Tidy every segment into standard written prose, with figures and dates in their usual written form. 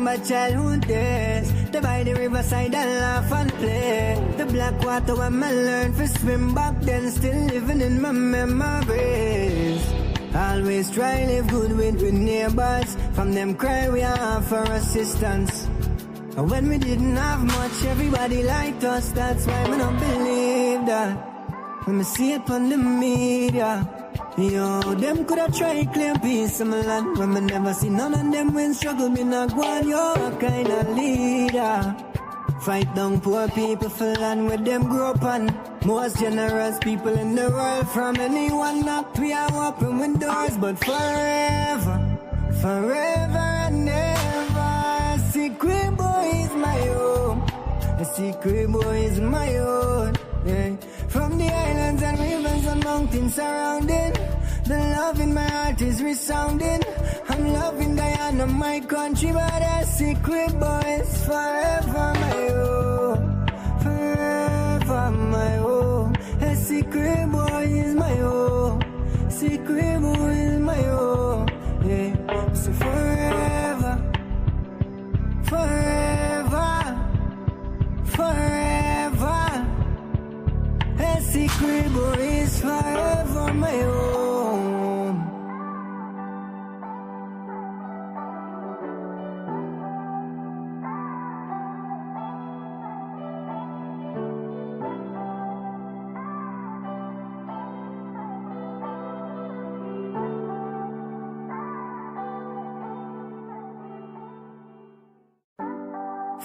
Remember childhood days, the by the riverside and laugh and play. The black water when I learned to swim back then, still living in my memories. Always try live good with neighbors. From them cry we are for assistance. And when we didn't have much, everybody liked us. That's why we don't believe that. When we see it on the media, yo, them coulda tried claim peace in my land. When we never see none of them when struggle, me not go on. Yo, a kind of leader. Fight down poor people for land where them grow up on. Most generous people in the world. From anyone knocked, we are open windows. But forever, forever and ever, a secret boy is my home. A secret boy is my own. Yeah. From the islands and rivers and mountains surrounding, the love in my heart is resounding. I'm loving Guyana, my country, but a secret boy is forever my own. Forever my own. A secret boy is my own. Secret boy is my own. Yeah. So forever, forever, forever. A secret boy is forever my own.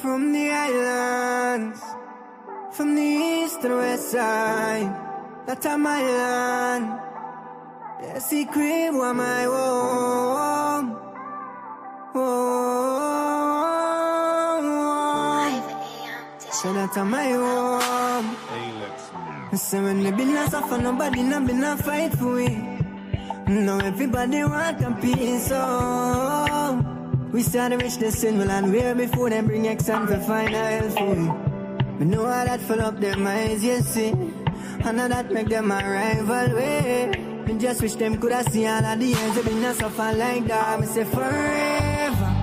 From the islands, from the east to the west side, that's my land. The secret was my home. So that's my home. So when me been a suffer, nobody not been a fight for me. Now everybody want a piece of. We started reach the symbol and where before them bring exam to find a health for me. We know how that fill up their minds, you see. And now that make them a rival way. Me just wish them could have seen all of the years they been a suffer like that. Me say forever,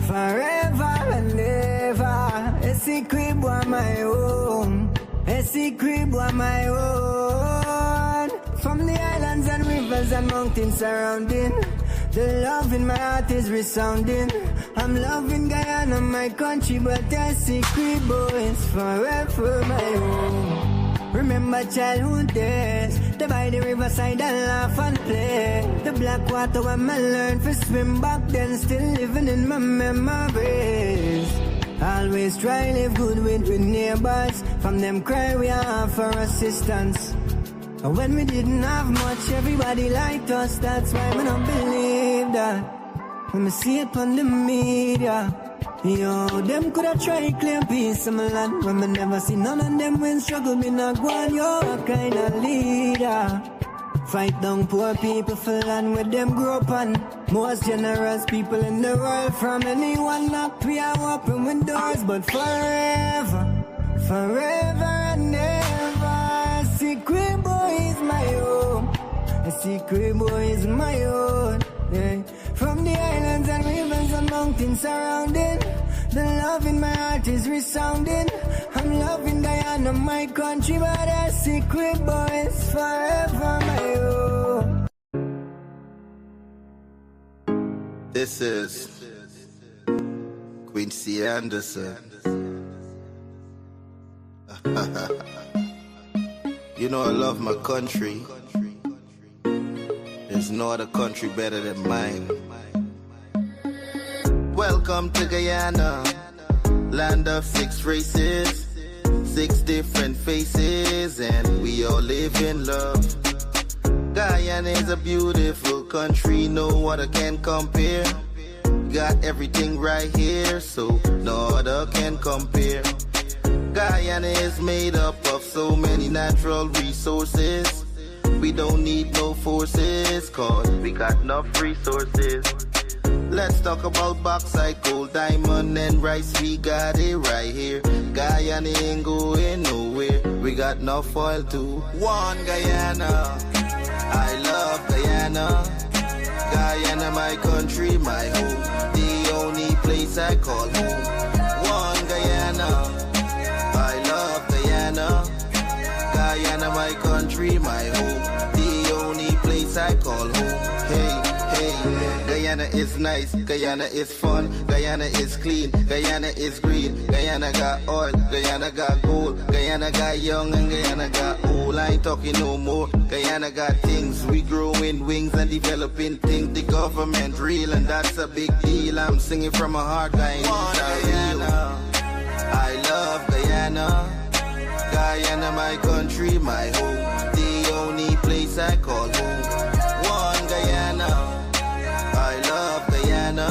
forever and ever. A secret boy my own. A secret boy my own. From the islands and rivers and mountains surrounding, the love in my heart is resounding. I'm loving Guyana, my country, but a secret boy is forever my own. Remember childhood days, the by the riverside and laugh and play. The black water when I learned to swim back then, still living in my memories. Always try live good with neighbors. From them cry we are for assistance. And when we didn't have much, everybody liked us. That's why we don't believe that. When we see it on the media, yo, them coulda tried claim peace in my land. When we never see none of them when struggle, me not go on. Yo, a kind of leader. Fight down poor people for land where them grow up on. Most generous people in the world. From anyone knocked, we are open windows. But forever, forever and ever, a secret boy is my own. A secret boy is my own. Yeah. From the islands and rivers and mountains surrounding, the love in my heart is resounding. I'm loving Guyana, my country, but a secret boy is forever my own. This is Quincy Anderson. You know I love my country. There's no other country better than mine. Welcome to Guyana, land of 6 races, 6 different faces, and we all live in love. Guyana is a beautiful country, no other can compare. Got everything right here, so no other can compare. Guyana is made up of so many natural resources. We don't need no forces, cause we got enough resources. Let's talk about bauxite, gold, diamond, and rice. We got it right here. Guyana ain't going nowhere. We got enough oil too. One Guyana, I love Guyana. Guyana, my country, my home. The only place place I call home. One Guyana, I love Guyana. Guyana, my country, my home. The only place I call home. Hey, Guyana is nice, Guyana is fun, Guyana is clean, Guyana is green, Guyana got oil, Guyana got gold, Guyana got young and Guyana got old. I ain't talking no more. Guyana got things, we growing wings and developing things. The government real and that's a big deal. I'm singing from my heart, Guyana. I love Guyana. Guyana, my country, my home. The only place I call home. One Guyana. I love Guyana.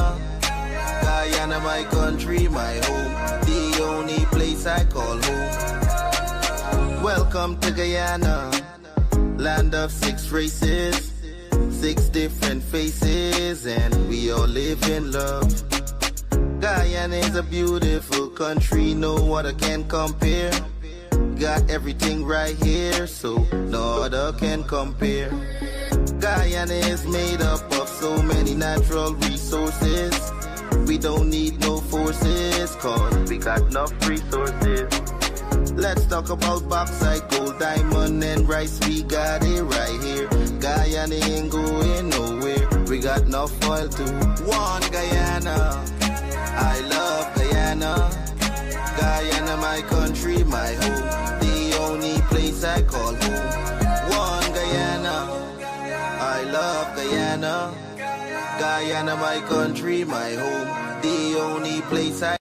Guyana, my country, my home. The only place I call home. Welcome to Guyana, land of 6 races, 6 different faces, and we all live in love. Guyana is a beautiful country, no other can compare. Got everything right here, so no other can compare. Guyana is made up of so many natural resources. We don't need no forces, cause we got enough resources. Let's talk about bauxite, gold, diamond, and rice. We got it right here. Guyana ain't going nowhere. We got enough oil too. One Guyana, I love Guyana. Guyana, my country, my home. The only place I call home. One Guyana, I love Guyana. Guyana, my country, my home. The only place I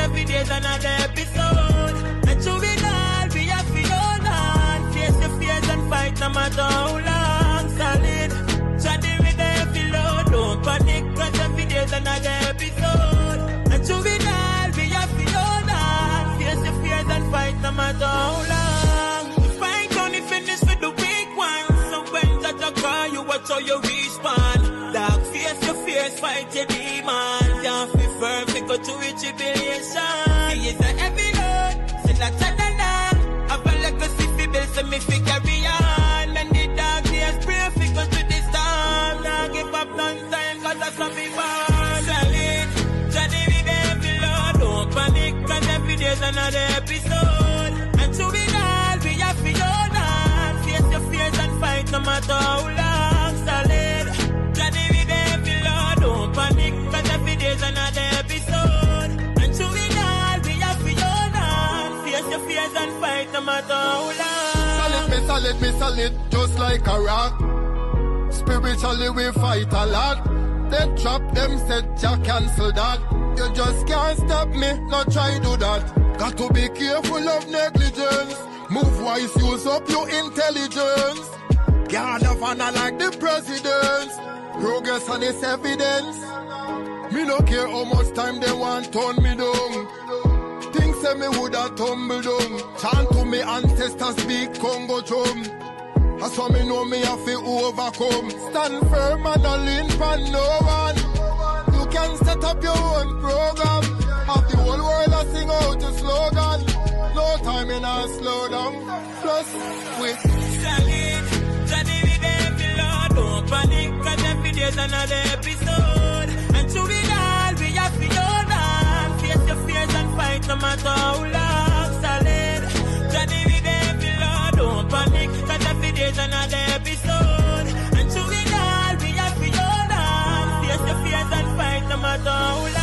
every day's another episode. And through it all, we have to hold on. Face the fears and fight no matter how long. Solid, chatty with every load. Don't panic, cause every day's another episode. And through it all, we have to hold on. Face the fears and fight no matter how long. The fight only finish with the weak ones. So when that you call, you watch how you respond. Dark face your fears, fight your demons. Can't be firm, we go to retribution. He is a heavy load, still a channel. Have a legacy fi build, so me fi carry on. And the dark days pray fi go to the storm. Now give up none time, cause that's what we want. Solid, Johnny with every load. Don't panic, cause every day's another episode. And through it all, we have to hold on. Face your fears and fight no matter how long. Solid, Johnny with every load. Don't panic, cause every day's another episode. And through it all, we have to hold on. Face your fears and fight no matter how long. Solid, me solid, just like a rock. Spiritually we fight a lot. They trap them, said ya cancel that. You just can't stop me, not try do that. Got to be careful of negligence. Move wise, use up your intelligence. Can't have honor like the presidents. Progress and its evidence. Me no care how much time they want turn me down. Things say me woulda tumble down. Chant to me ancestors big Congo drum. That's why me know me have to overcome. Stand firm and a lean for no one. You can set up your own program. Have the whole world a sing out your slogan. No time in a slow down. Plus with solid, Johnny with every load. Don't panic, cause every day's another episode. And through it all, we have to hold on. Face your fears and fight no matter how long. Solid, Johnny with every load. Don't panic, cause every day's another episode. And through it all, we have to hold on. Face your fears and fight no matter how long.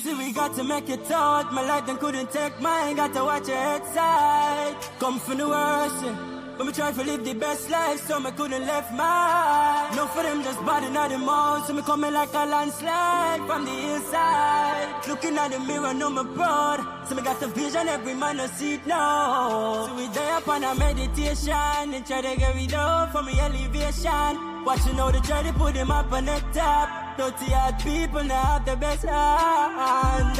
See, we got to make it out. My life then couldn't take mine. Got to watch your head side. Come from the worst, but me try to live the best life, so me couldn't left mine. No for them just body not the most, so me coming like a landslide from the hillside. Looking at the mirror, know me proud. So me got the vision, every man I see it now. So we there upon a meditation and try to get rid of from me elevation. Watching how they try to put them up on the top. Dirty hard people now have the best hand.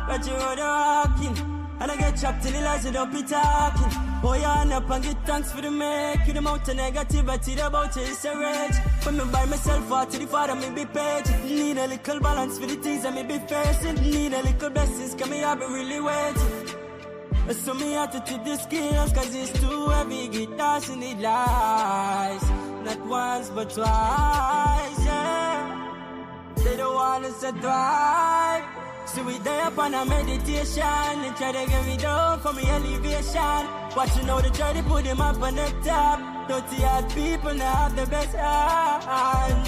But you're walking. And I get trapped in the lies and don't be talking. Boy, on up and get thanks for the make. The amount of negativity about you is a rage. When me by myself out to the father, me be paid. Need a little balance for the things that me be facing. Need a little blessings, cause me have been really waiting. So me have to take the skills, cause it's too heavy. Get lost in the lies. Not once but twice, yeah. They don't want us to thrive. So we there upon a meditation and try to get me down from me elevation. Watching how they try to put them up on the top. Dirty hard people now have the best hand.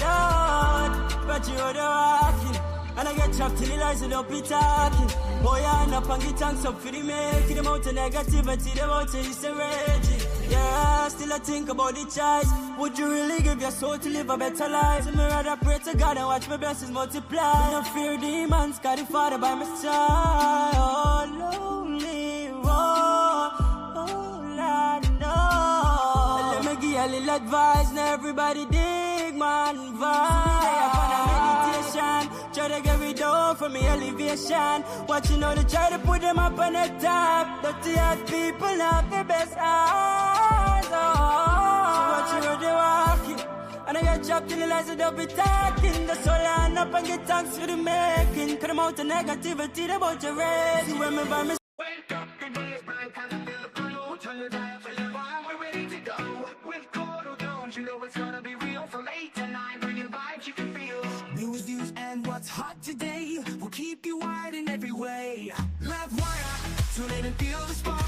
But you're the walking. And I get trapped in the lies and don't be talking. Boy, on up and get thanks up for the making. The amount of negativity, the amount of is raging. Yeah, still I think about the choice. Would you really give your soul to live a better life? So me rather pray to God and watch my blessings multiply. No fear demons, got the Father by my side. Oh, lonely road, oh, Lord, no. Let me give you a little advice. Now everybody dig, man, vibe. Upon a meditation, try to get rid of from me elevation. Watching how they try to put them up on the top. Dirty hard people have the best eyes. Oh, so watch you how they walking. And I get trapped in the lies and don't be talking. That's all I end up and get thanks for the making. Cut them out of negativity, about your rage. You remember me. Wake up, the day is bright, and I feel the blue. Turn it down for your vibe, we're ready to go. With Courdel Jones, you know it's gonna be real. From 8 to 9, bringing vibes you can feel. News, views, and what's hot today will keep you wired in every way. Livewire, tune in and feel the spark.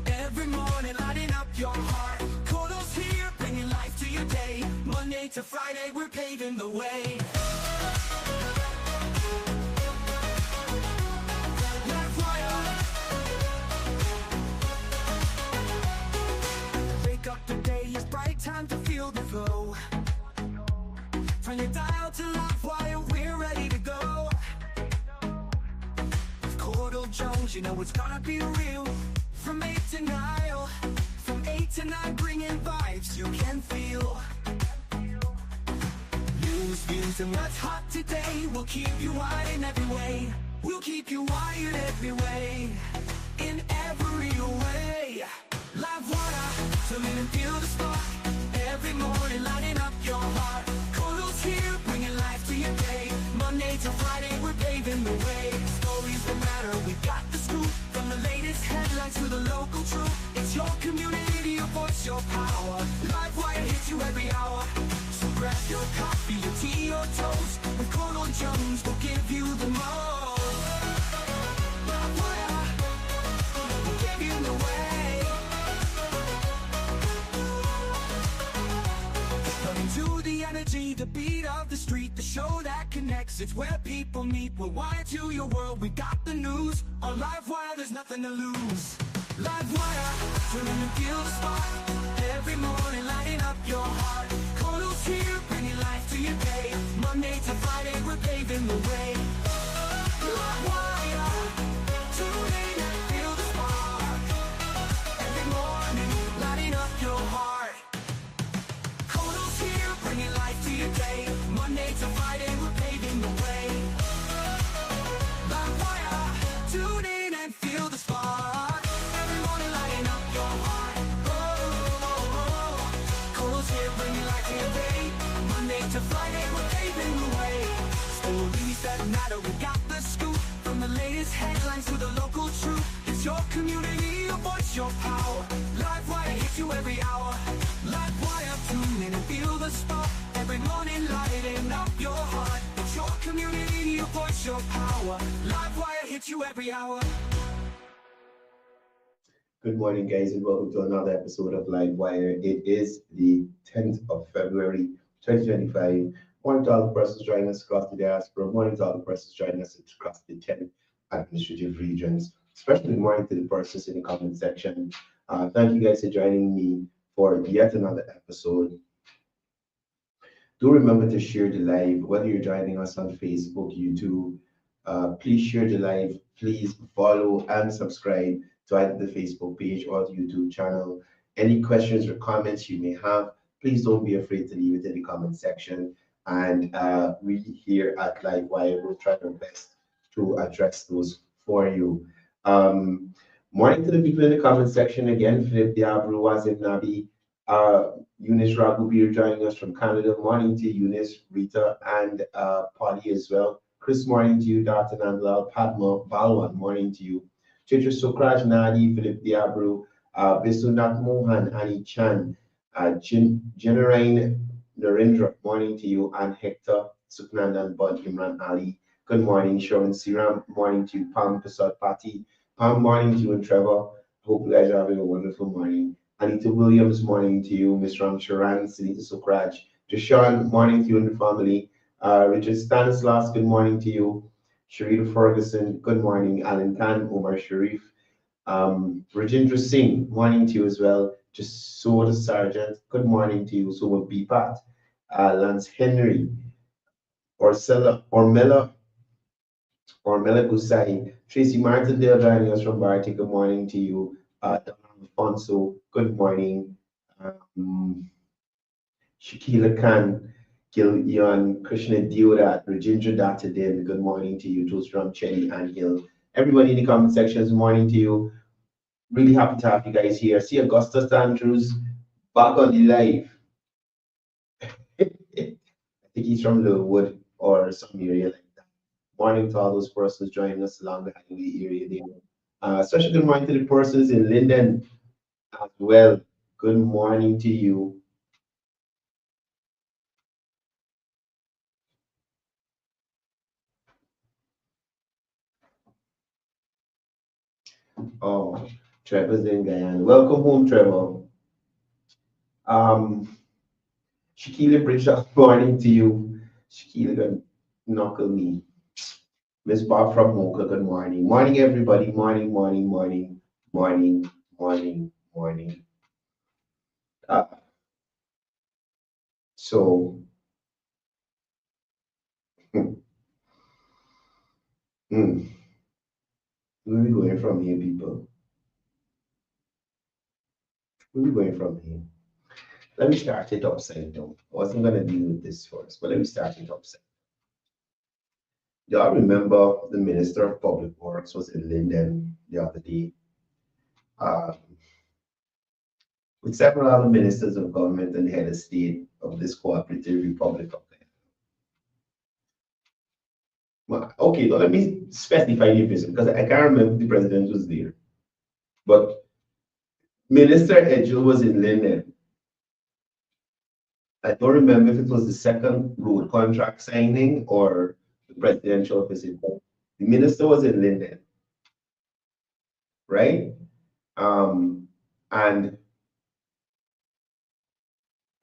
Every morning, lighting up your heart. Courdel's here, bringing life to your day. Monday to Friday, we're paving the way. Livewire. Wake up, the day is bright, time to feel the flow. Turn your dial to Livewire, we're ready to go. With Courdel Jones, you know it's gonna be real. From 8 to 9, from 8 to 9, bringing vibes you can feel. News, views, and what's hot today will keep you wired in every way. We'll keep you wired every way, in every way. Livewire, tune in and feel the spark. Every morning, lighting up your heart. Courdel's here, bringing life to your day. Monday to Friday, we're paving the way. Stories that matter, we got the scoop. From the latest headlines to the local truth. It's your community, your voice, your power. Livewire hits you every hour. So grab your coffee, your tea, your toast. With Courdel Jones, we'll give you the most. Livewire, we'll give you the way. Running to the energy, the beat of the street, the show that connects. It's where people meet. We're wired to your world, we got the news. On Livewire, there's nothing to lose. Livewire, turn in and feel the spark. Every morning, lighting up your heart. Courdel's here, bringing life to your day. Monday to Friday, we're paving the way. Livewire, tune in and feel the spark. Every morning, lighting up your heart. Courdel's here, bringing life to your day. Monday to Friday, we're paving the way. Livewire, tune in and feel the spark. Every morning, lighting up your heart. Oh, oh, oh. Courdel's here, bringing life to your day. Monday to Friday, we're paving the way. Stories that matter, we got the scoop. From the latest headlines to the local truth. It's your community, your voice, your power. Livewire hits you every hour. Livewire, tune in and feel the spark. Every morning, lighting up your heart. It's your community, your voice, your power. Livewire hits you every hour. Good morning, guys, and welcome to another episode of Livewire. It is the 10th of February, 2025. Morning to all the persons joining us across the diaspora. Morning to all the persons joining us across the 10 administrative regions. Especially morning to the persons in the comment section. Thank you guys for joining me for yet another episode. Do remember to share the live, whether you're joining us on Facebook, YouTube. Please share the live. Please follow and subscribe to either the Facebook page or the YouTube channel. Any questions or comments you may have, please don't be afraid to leave it in the comment section. And we here at Livewire will try our best to address those for you. Morning to the people in the comment section again. Philip Diabro, Wazim Nabi, Eunice Ragubir joining us from Canada. Morning to Eunice, Rita, and Polly as well. Chris, morning to you. Dr. Nandlal, Padma, Balwan, morning to you. Chitra Sukraj, Nadi, Philip Diabro, Bisunat Mohan, Annie Chan, Generine Narendra, morning to you. And Hector, Suknandan, Bud, Imran Ali. Good morning, Sharon Siram, morning to you. Pam Pasad Pati, Pam, morning to you. And Trevor, hope you guys are having a wonderful morning. Anita Williams, morning to you. Miss Ram Sharan, Sunita Sukraj. Jashawn, morning to you and the family. Richard Stanislas, good morning to you. Sharita Ferguson, good morning. Alan Khan, Omar Sharif. Rajendra Singh, morning to you as well. Just so the Sergeant, good morning to you. So would be Pat. Lance Henry, Ormela Gusai. Tracy Martindale joining us from Barty, good morning to you. Donald Alfonso, good morning. Shakila Khan, Gil Krishna Dioda, Rajendra Dattadin, good morning to you. Josram Chetty and Gil. Everybody in the comment section, good morning to you. Really happy to have you guys here. See Augustus Andrews back on the live. I think he's from Lowood or some area like that. Morning to all those persons joining us along the highway area there. Especially good morning to the persons in Linden as well. Good morning to you. Oh, Trevor's in Guyana. Welcome home, Trevor. Shakila Bridger, morning to you. Shakila gonna knuckle me. Miss Bob from Mocha, good morning. Morning, everybody. Morning, morning, morning, morning, morning, morning. So, where are we going from here, people? Where are we going from here? Let me start it upside down. I wasn't going to deal with this first, but let me start it upside down. Y'all remember the Minister of Public Works was in Linden the other day with several other ministers of government and head of state of this cooperative Republic of Guyana. Okay, now let me specify the visit because I can't remember if the president was there. But Minister Edgel was in Linden. I don't remember if it was the second road contract signing or the presidential visit. The minister was in Linden, right? And the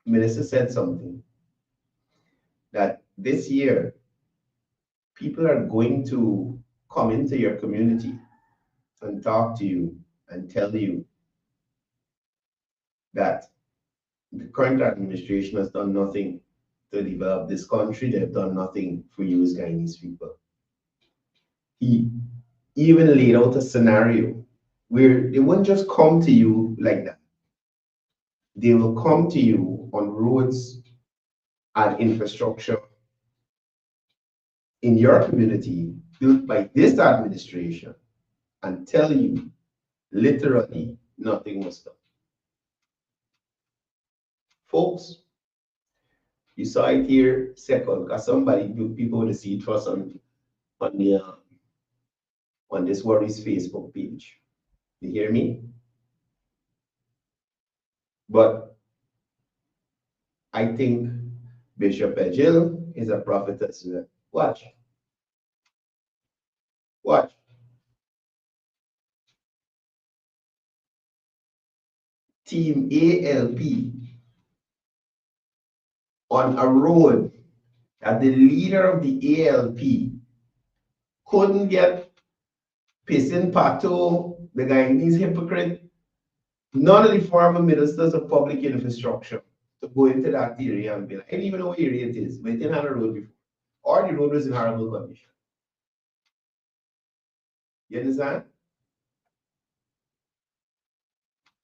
minister said something that this year people are going to come into your community and talk to you and tell you that the current administration has done nothing to develop this country. They've done nothing for you as Guyanese people. He even laid out a scenario where they won't just come to you like that. They will come to you on roads and infrastructure in your community built by this administration and tell you literally nothing was done. Folks, you saw it here second, because people would see it first on this Worries Facebook page. You hear me? But I think Bishop Edgel is a prophet as well. Watch. Watch. Team ALP on a road that the leader of the ALP couldn't get Pissin Pato, the Guyanese hypocrite, none of the former ministers of public infrastructure to go into that area and be like, I didn't even know what area it is, but it didn't have a road before. Or the road was in horrible condition. You understand?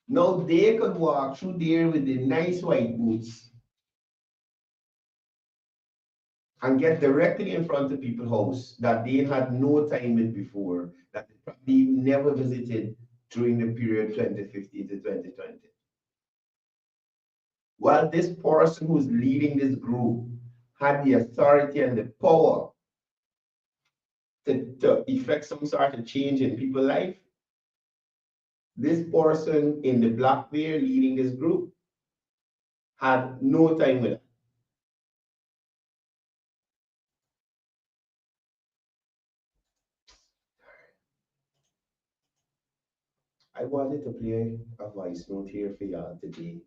Now they could walk through there with the nice white boots and get directly in front of people's house that they had no time with before, that they probably never visited during the period 2015 to 2020. While this person who's leading this group had the authority and the power to effect some sort of change in people's life, this person in the black bear leading this group had no time with it. I wanted to play a voice note here for y'all today,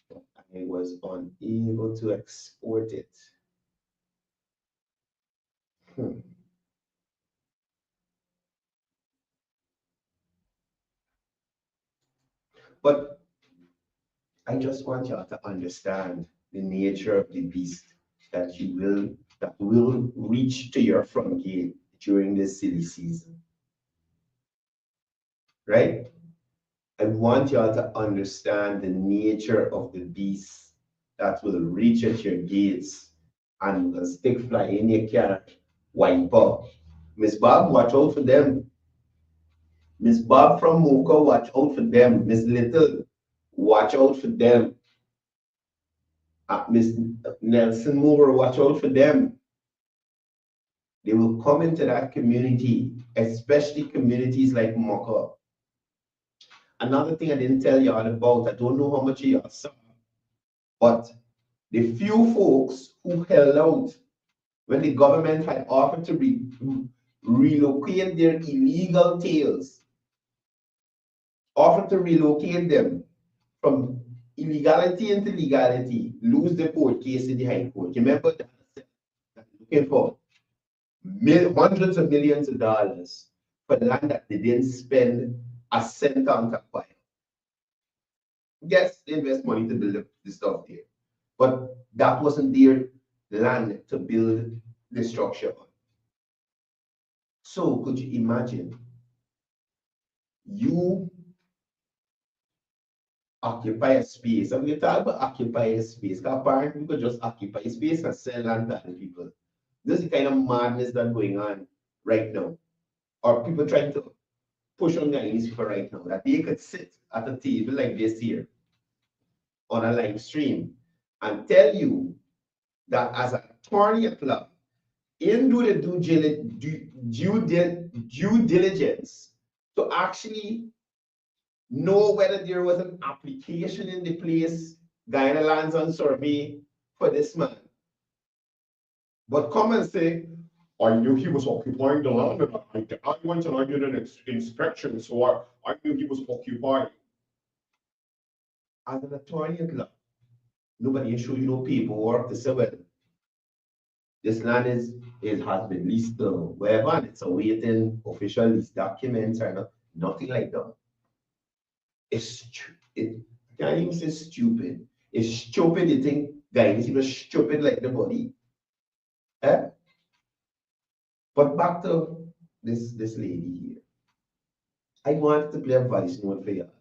but I was unable to export it. But I just want y'all to understand the nature of the beast that will reach to your front gate during this silly season. Right? I want y'all to understand the nature of the beast that will reach at your gates and will stick fly in your car, wipe up. Miss Bob, watch out for them. Miss Bob from Mocha, watch out for them. Miss Little, watch out for them. Miss Nelson Moore, watch out for them. They will come into that community, especially communities like Mocha. Another thing I didn't tell y'all about, I don't know how much y'all saw, but the few folks who held out when the government had offered to relocate their illegal tails, offered to relocate them from illegality into legality, lose the court case in the High Court. Remember that? Looking for hundreds of millions of dollars for land that they didn't spend a cent on to acquire. Yes, they invest money to build the stuff there, but that wasn't their land to build the structure on. So could you imagine you occupy a space, and we talk about occupy a space, because apparently people just occupy space and sell land to other people. This is the kind of madness that's going on right now. Or people trying to push on Guyanese people right now, that they could sit at a table like this here on a live stream and tell you that as an attorney at law, in do the due diligence to actually know whether there was an application in the place, Guyana Lands and Survey, for this man. But come and say, I knew he was occupying the land, and I went and I did an inspection, so I knew he was occupying. As an attorney at law, nobody show you no paperwork to say, well, this land has been leased to wherever, and it's awaiting official lease documents or nothing like that. It can't even say stupid. It's stupid. You think Guyanese people stupid like the body. Eh? But back to this lady here. I wanted to play a voice note for y'all,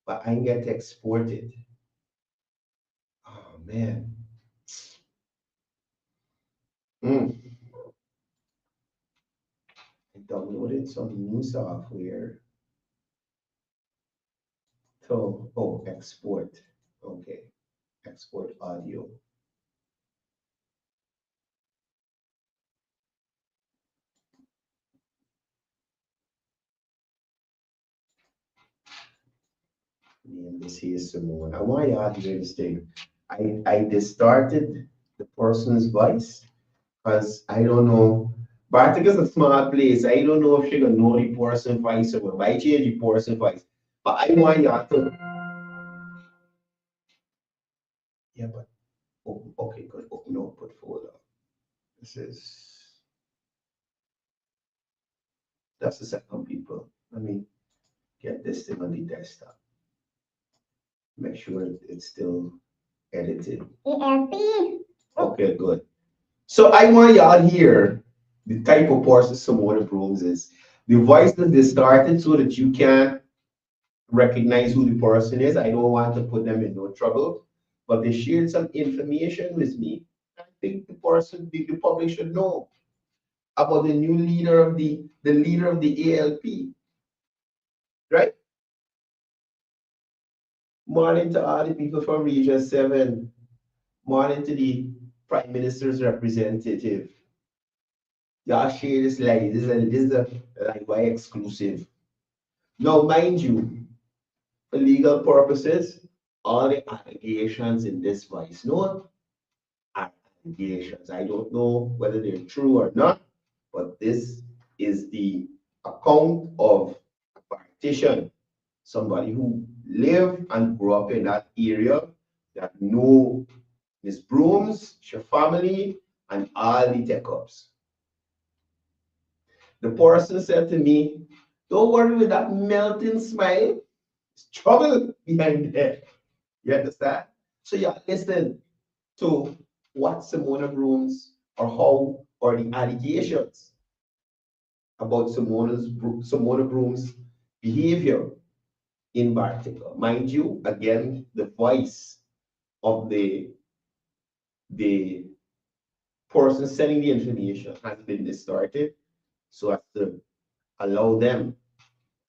but I didn't get to export it. Oh man. I downloaded some new software. So, export. Okay, export audio. Name this here Simone. I want you to hear this thing. I distorted the person's voice because I don't know. Bartik is a small place. I don't know if she gonna know the person's voice or why change the person's voice. But I want you to. Yeah, but okay, good. Open output folder. That's the second, people. Let me get this thing on the desktop. Make sure it's still edited. Okay, good. So I want y'all here the type of person Simona Brooms is. The voice that they started so that you can recognize who the person is. I don't want to put them in no trouble, but they shared some information with me. I think the public should know about the new leader of the leader of the ALP, right? Morning to all the people from Region 7. Morning to the Prime Minister's representative. Y'all share this live. This is a Livewire exclusive. Now, mind you, for legal purposes, all the allegations in this voice note are allegations. I don't know whether they're true or not, but this is the account of a partition, somebody who lived and grew up in that area that know Miss Brooms, her family, and all the tech-ups. The person said to me, don't worry with that melting smile. It's trouble behind there. You understand? So yeah, listen to what Simona Brooms or how or the allegations about Simona Brooms' behavior in Bartica. Mind you, again, the voice of the person sending the information has been distorted so as to allow them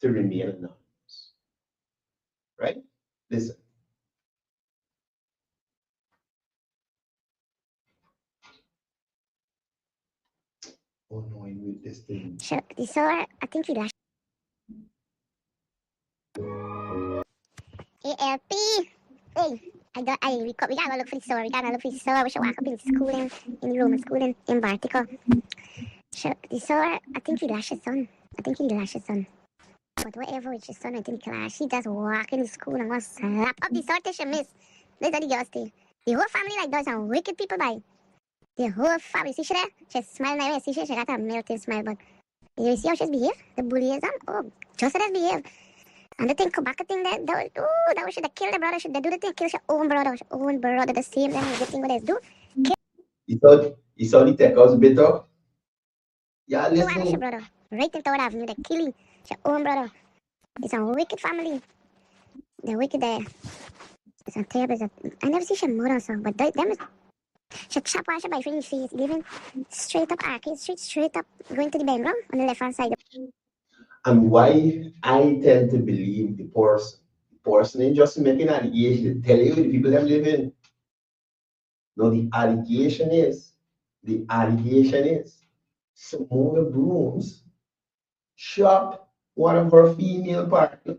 to remain anonymous. Right? Listen. Oh no, I need this thing. Sure. So I think we lost. ALP. Hey, we gotta look for the store. We gotta look for the store. We should walk up in the schooling, in the Roman schooling in Bartico. Sure. The store, I think he lost his son. But whatever with his son, I think class, he just walk in the school and want to slap up the sortation miss. These are the girls there. The whole family like those some wicked people by. The whole family, see she there? She's smiling at me, see she got a melting smile, but you see how she's behave? The bully is on? Oh, just as behave. And the thing come back, that was should have killed the brother, should they do the thing, kill your own brother, the same thing, the thing what they do. You saw the tech house bit up? Yeah, listen. Your brother. Right into what I've the killing your own brother. It's a wicked family. The wicked there. It's a terrible. I never see some murder so, but them is she chop wash by finish face, giving straight up Arcade Street, straight up going to the bank on the left hand side. And why I tend to believe the person ain't just making an allegation, tell you the people that live in. No, the allegation is Simona Brooms shot one of her male partners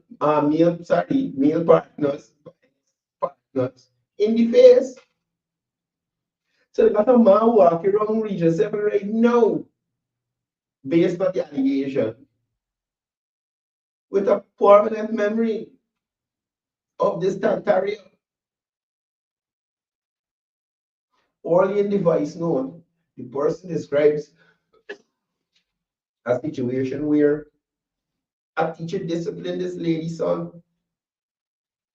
in the face. So they got a man walking around Region 7 right now, based on the allegation, with a permanent memory of this Tartaria. Only in the voice note, the person describes a situation where a teacher disciplined this lady's son,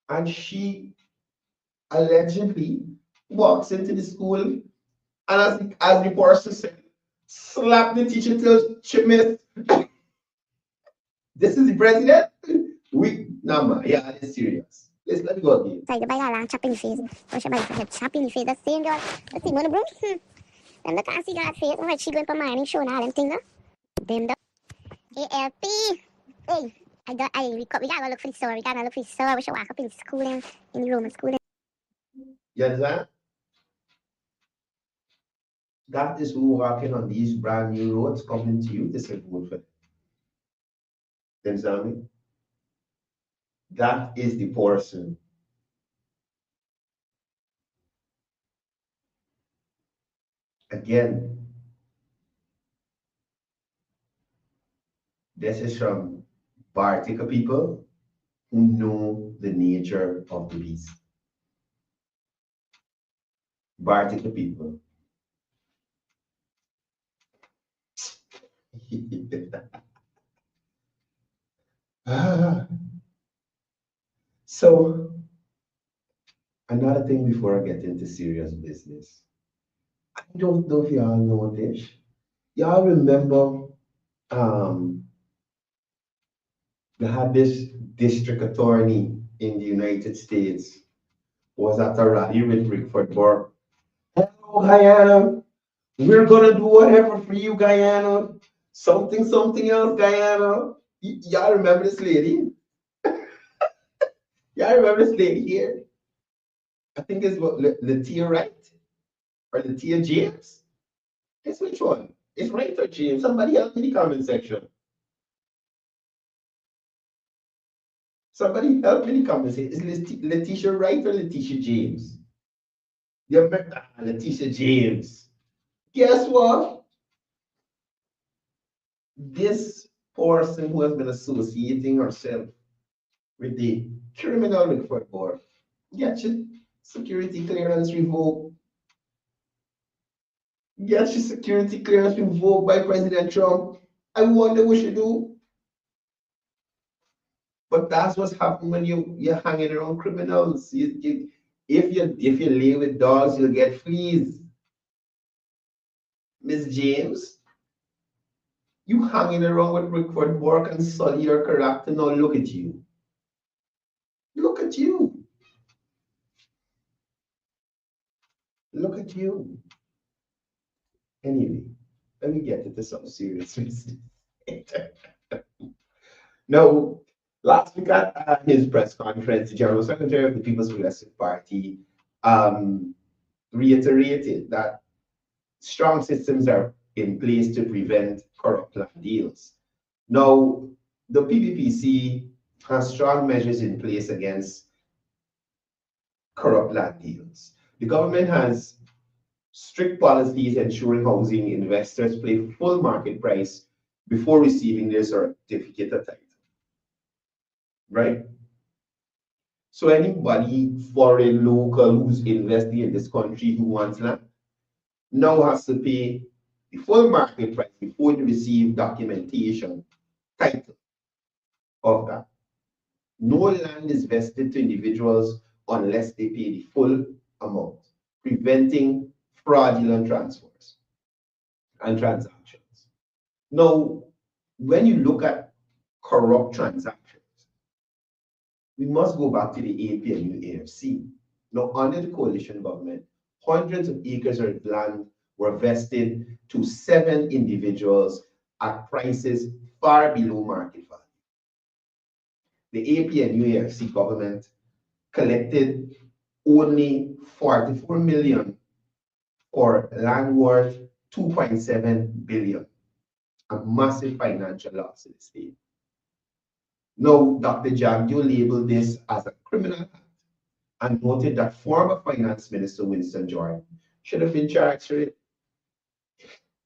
and she allegedly walks into the school and as the person said, slap the teacher till she missed. This is the president? Yeah, it's serious. Let me go again. Say the bag around chopping face. Or she might have chopping face. That's same girl. Let's see, Mona Brooms. Them the can't see that face. Alright, she going for mining, showing all them things. Them the ALP. Hey, we gotta look for the store. We should walk up in the schooling, in the Roman schooling. You understand? That is who walking on these brand new roads coming to you to say vote for them. You understand me? That is the person. Again, this is from Bartica people who know the nature of the beast. Bartica people. So, another thing before I get into serious business. I don't know if y'all know this. Y'all remember they had this district attorney in the United States was at a rally with Rickford Burke. Hello, Guyana. We're gonna do whatever for you, Guyana. Something, something else, Guyana. Y'all remember this lady? Y'all remember this lady here? I think it's what Latia Wright or Latia James. It's which one? It's Wright or James? Somebody help me in the comment section. Somebody help me in the comment section. Is Letitia Wright or Letitia James? You remember Letitia James? Guess what? This person who has been associating herself with the criminal Rickford Board get your security clearance revoked. Get your security clearance revoked by President Trump. I wonder what you do. But that's what's happening when you're hanging around criminals. If you lay with dogs, you'll get fleas. Miss James, you hanging around with Rickford Burke and sully your character. Now look at you. Look at you. Look at you. Anyway, let me get into some serious business. Now, last week at his press conference, the General Secretary of the People's Progressive Party reiterated that strong systems are in place to prevent corrupt land deals. Now, the PPPC has strong measures in place against corrupt land deals. The government has strict policies ensuring housing investors pay full market price before receiving their certificate of title. Right? So anybody, foreign, local, who's investing in this country who wants land now has to pay the full market price before they receive documentation title of that. No land is vested to individuals unless they pay the full amount, preventing fraudulent transfers and transactions. Now, when you look at corrupt transactions, we must go back to the APNU AFC. Now, under the coalition government, hundreds of acres of land were vested to 7 individuals at prices far below market value. The APNU AFC government collected only 44 million for land worth 2.7 billion, a massive financial loss to the state. Now, Dr. Jagdio labeled this as a criminal act and noted that former Finance Minister Winston Jordan should have been charged for it.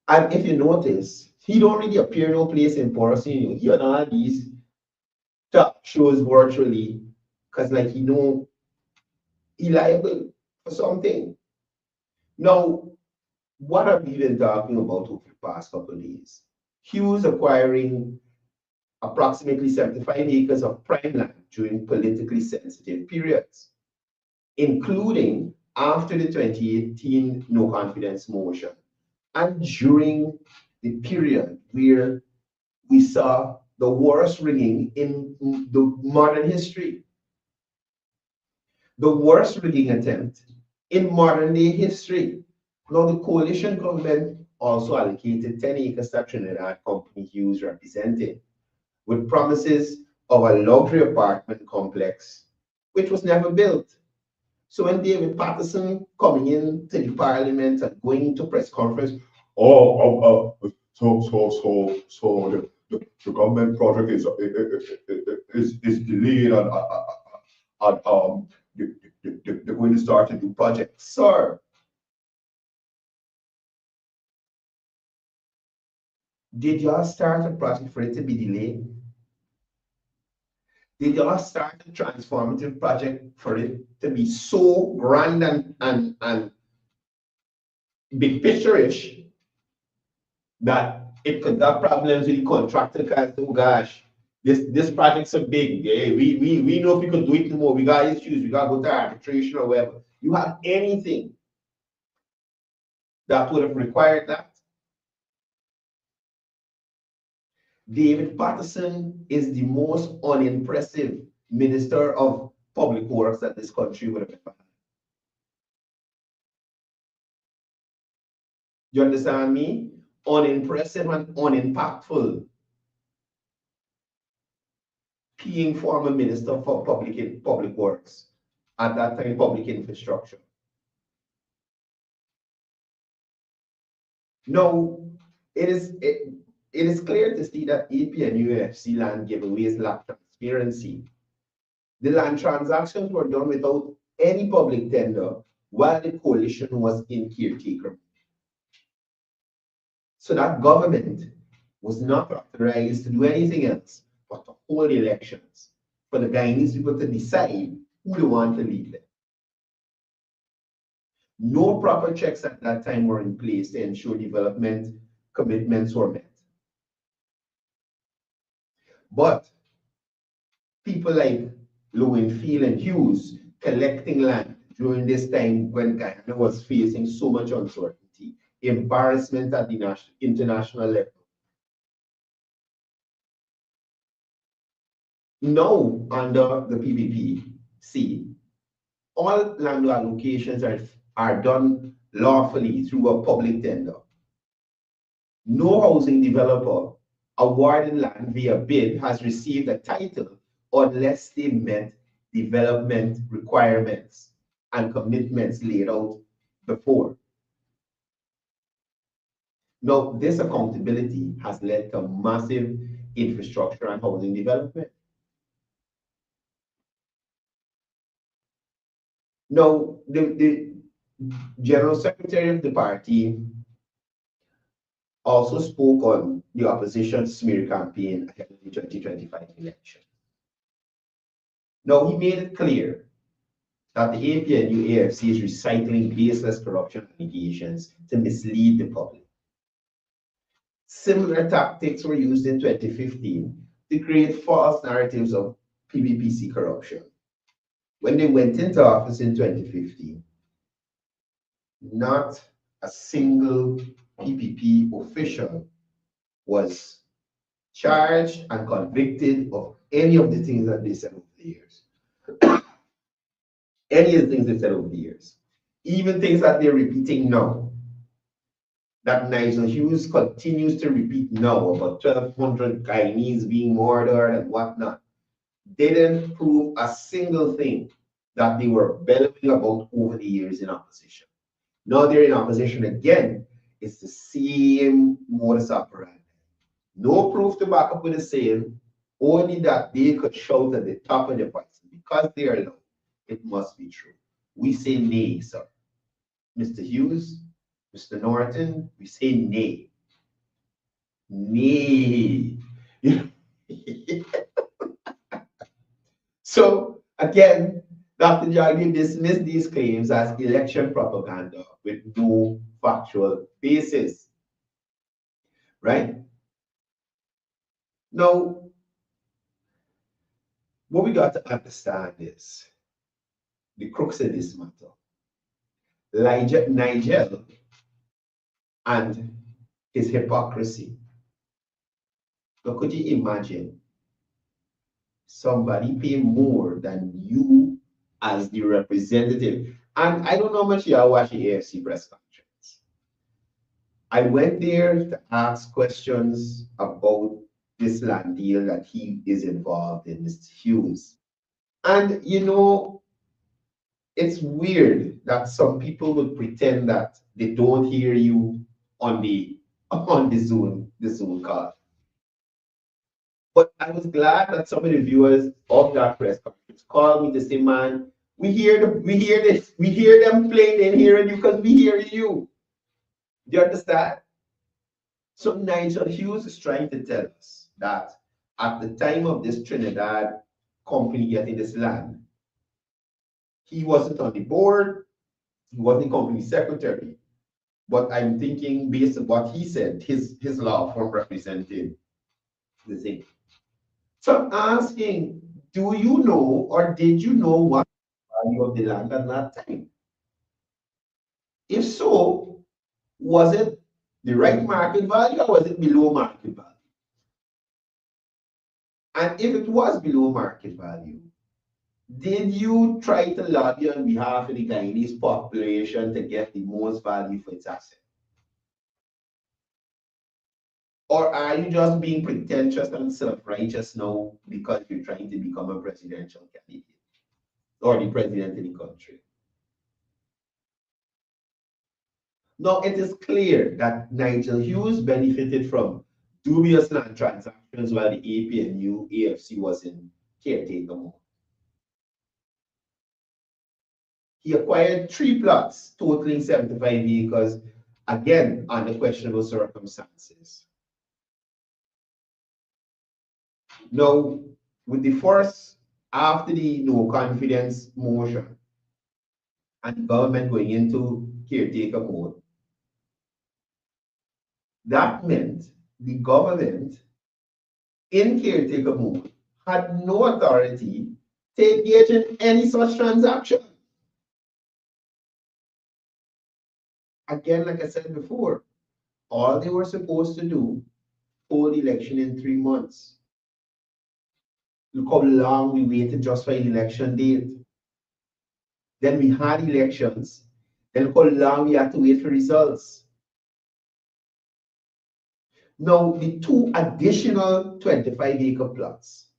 And if you notice, he don't really appear no place in person. He on all these talk shows virtually because like he know he liable for something. Now, what have we been talking about over the past couple of days? Hughes acquiring approximately 75 acres of prime land during politically sensitive periods, including after the 2018 no confidence motion and during the period where we saw the worst rigging in the modern history. The worst rigging attempt in modern day history. Now, the coalition government also allocated 10 acres that Trinidad Company Hughes represented, with promises of a luxury apartment complex, which was never built. So when David Patterson coming into the parliament and going into press conference, so the government project is delayed and they're going to start a new project. Sir, did y'all start a project for it to be delayed? Did y'all start a transformative project for it to be so grand and big picture-ish that It could have problems with the contractor because, oh gosh, this project's so big. Yeah, we know if we could do it no more. We got issues. We got to go to arbitration or whatever. You have anything that would have required that. David Patterson is the most unimpressive minister of public works that this country would have ever had. You understand me? Unimpressive and unimpactful. Being former minister for public works, at that time public infrastructure. Now, it is clear to see that AP and UFC land giveaways lack transparency. The land transactions were done without any public tender while the coalition was in caretaker. So that government was not authorized to do anything else but to hold elections for the Guyanese people to decide who they want to lead them. No proper checks at that time were in place to ensure development commitments were met. But people like Lowenfield and Hughes collecting land during this time when Guyana was facing so much uncertainty, embarrassment at the international level. Now, under the PPPC, all land allocations are done lawfully through a public tender. No housing developer awarded land via bid has received a title unless they met development requirements and commitments laid out before. Now, this accountability has led to massive infrastructure and housing development. Now, the General Secretary of the party also spoke on the opposition's smear campaign ahead of the 2025 election. Now, he made it clear that the APNU AFC is recycling baseless corruption allegations to mislead the public. Similar tactics were used in 2015 to create false narratives of PPPC corruption. When they went into office in 2015, not a single PPP official was charged and convicted of any of the things that they said over the years. Any of the things they said over the years. Even things that they're repeating now. That Nigel Hughes continues to repeat now about 1,200 Guyanese being murdered and whatnot. They didn't prove a single thing that they were bellowing about over the years in opposition. Now they're in opposition again. It's the same modus operandi. No proof to back up with the same, only that they could shout at the top of their voice. Because they are loud, it must be true. We say nay, sir. Mr. Hughes, Mr. Norton, we say nay. Nay. So, again, Dr. Jaggi dismissed these claims as election propaganda with no factual basis. Right? Now, what we got to understand is the crux of this matter. Nigel and his hypocrisy. Now, could you imagine somebody pay more than you as the representative? And I don't know how much y'all watch the AFC press conference. I went there to ask questions about this land deal that he is involved in, Mr. Hughes. And you know, it's weird that some people would pretend that they don't hear you on the Zoom call. But I was glad that some of the viewers of that press conference called me to say, man, we hear them playing in hearing you because we hear you. Do you understand? So Nigel Hughes is trying to tell us that at the time of this Trinidad company getting this land, he wasn't on the board, he wasn't company secretary, But I'm thinking based on what he said, his law firm represented the thing. So I'm asking, do you know or did you know what the value of the land at that time? If so, was it the right market value or was it below market value? And if it was below market value, did you try to lobby on behalf of the Guyanese population to get the most value for its asset? Or are you just being pretentious and self-righteous now because you're trying to become a presidential candidate or the president of the country? Now, it is clear that Nigel Hughes benefited from dubious land transactions while the APNU AFC was in caretaker mode. He acquired 3 plots totaling 75 acres, again under questionable circumstances. Now, with the first, after the no confidence motion and the government going into caretaker mode, that meant the government in caretaker mode had no authority to engage in any such transaction. Again, like I said before, all they were supposed to do, hold election in 3 months. Look how long we waited just for an election date. Then we had elections. Then look how long we had to wait for results. Now, the 2 additional 25-acre plots,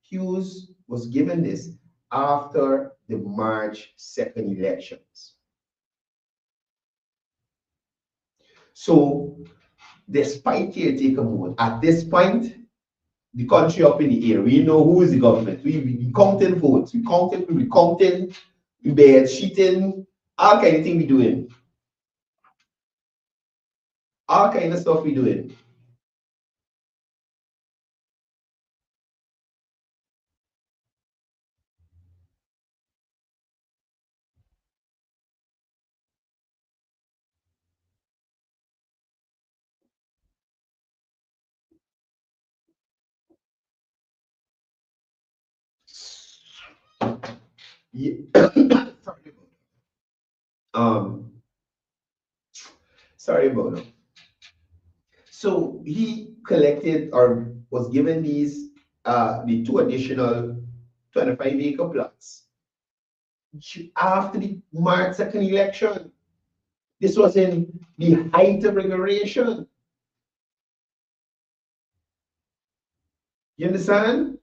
Hughes was given this after the March 2nd elections. So, despite caretaker mode, at this point, the country up in the air, we know who is the government. We counting votes, we counting, we bed sheeting, all kind of thing we doing. All kind of stuff we doing. Yeah. Sorry about that. So he collected or was given these the 2 additional 25-acre plots after the March 2nd election. This was in the height of regulation. You understand?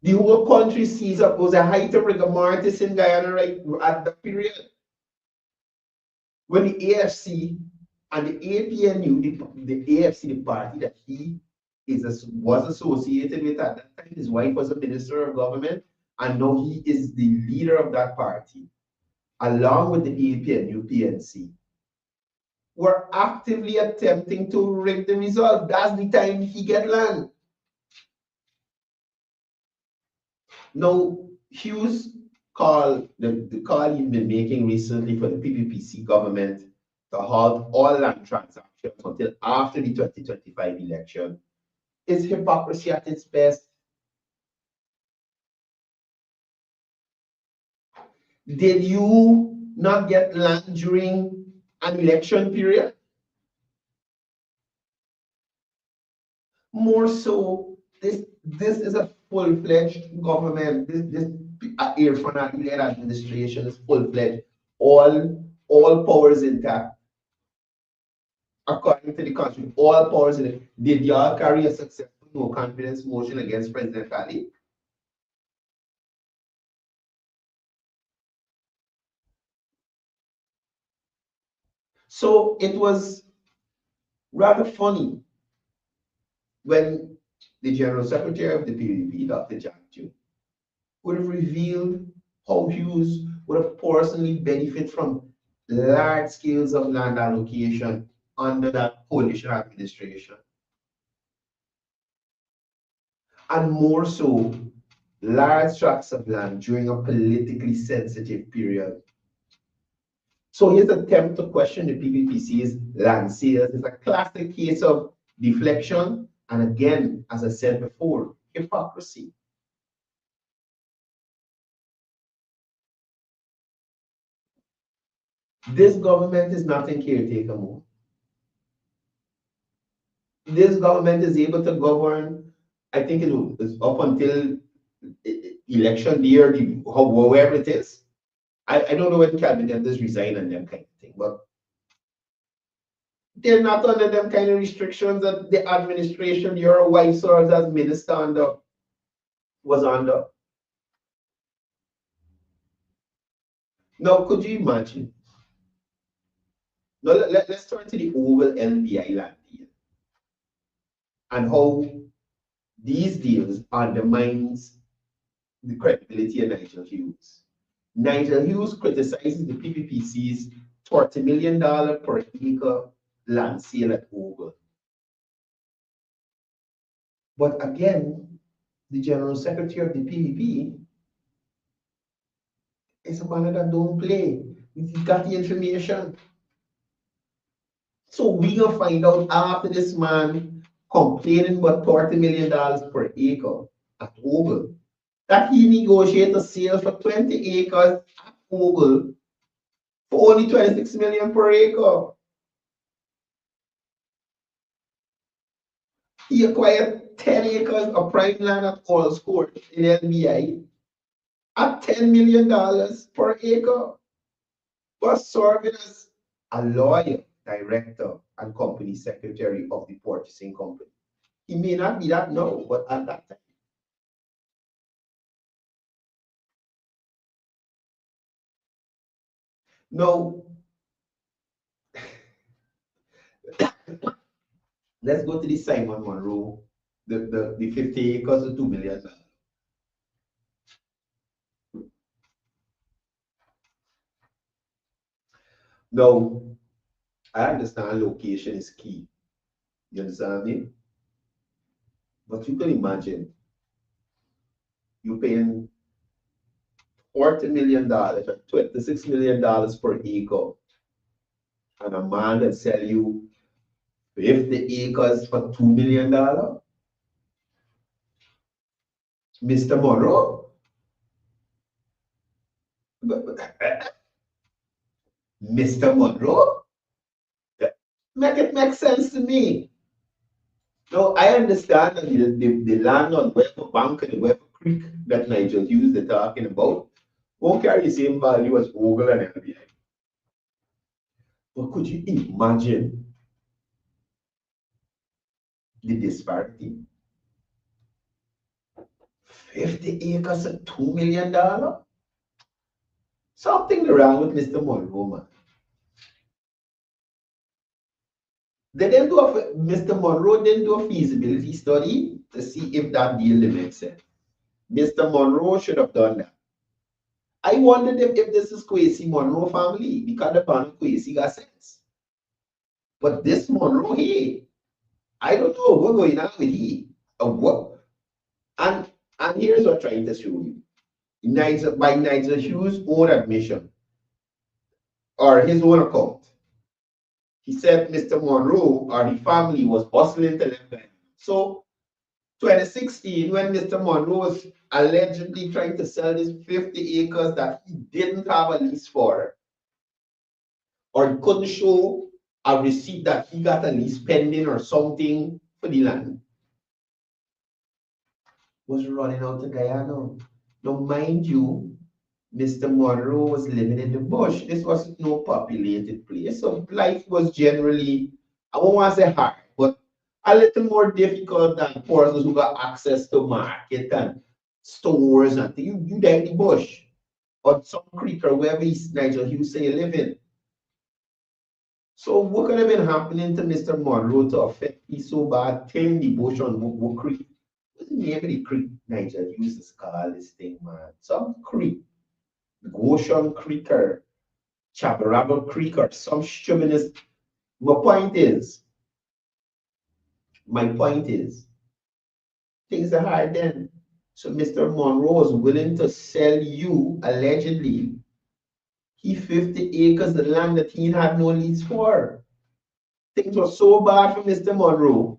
The whole country sees up was a height of rigor mortis in Guyana right at that period. When the AFC and the APNU, the AFC, the party that he was associated with at that time, his wife was a minister of government, and now he is the leader of that party, along with the APNU PNC, were actively attempting to rig the result. That's the time he get land. Now, Hughes called the call he's been making recently for the PPPC government to halt all land transactions until after the 2025 election is hypocrisy at its best. Did you not get land during an election period? More so, this is a full-fledged government. This Irfan-led administration is full-fledged. All powers intact. According to the country, all powers in it. Did y'all carry a successful no confidence motion against President Ali? So it was rather funny when the General Secretary of the PDP, Dr. Jack June, would have revealed how Hughes would have personally benefited from large scales of land allocation under that coalition administration. And more so, large tracts of land during a politically sensitive period. So his attempt to question the PPPC's land sales is a classic case of deflection, and again, as I said before, hypocrisy. This government is not in caretaker mode. This government is able to govern, I think it is up until election year, however it is. I don't know when cabinet is resign and them kind of thing, but they're not under them kind of restrictions that the administration your wife serves as minister under was under. Now, could you imagine? Now, let's turn to the Oval LBI land deal and how these deals undermines the credibility of Nigel Hughes. Nigel Hughes criticizes the PPPC's $30 million per acre land sale at Oval. But again, the General Secretary of the PPP is one that don't play. He's got the information. So we gonna find out after this man complaining about $30 million per acre at Oval, that he negotiated a sale for 20 acres at Oval for only 26 million per acre. He acquired 10 acres of prime land at Courdel Court in LBI at $10 million per acre, was serving as a lawyer, director, and company secretary of the purchasing company. He may not be that now, but at that time. Now, let's go to the Simon Monroe, the 50 acres of $2 million. Now, I understand location is key. You understand me? But you can imagine you paying $40 million or $26 million per acre, and a man that sell you 50 acres for $2 million. Mr. Monroe? Mr. Monroe? Make it make sense to me. Now, I understand that the land on Weber Bank and Weber Creek that Nigel Hughes is talking about won't carry the same value as Ogle and LBI. But could you imagine the disparity? 50 acres at $2 million? Something wrong with Mr. Monroe, man. Mr. Monroe didn't do a feasibility study to see if that deal makes sense. Mr. Monroe should have done that. I wondered if this is Kwesi Monroe family, because the pan Kwesi got sense. But this Monroe here, I don't know what's going on with he. What? And here's what I'm trying to show you. By Nigel Hughes' own admission, or his own account, he said Mr. Monroe or the family was hustling to live there. So 2016, when Mr. Monroe was allegedly trying to sell this 50 acres that he didn't have a lease for, or couldn't show a receipt that he got a lease pending or something for the land, was running out to Guyana. Now, mind you, Mr. Monroe was living in the bush. This wasn't no populated place. So life was generally, I won't want to say hard, but a little more difficult than persons who got access to market and stores and things. You there in the bush or some creek or wherever Nigel Hughes say you live in. So what could have been happening to Mr. Monroe to affect me so bad? Tame the bush on what creek? What's the name of the creek Nigel Hughes is called this thing, man? Some creek. Goshen Creek or Chabaraba Creek or some chauvinist. My point is, things are hard then. So Mr. Monroe was willing to sell you, allegedly, he 50 acres of land that he had no lease for. Things were so bad for Mr. Monroe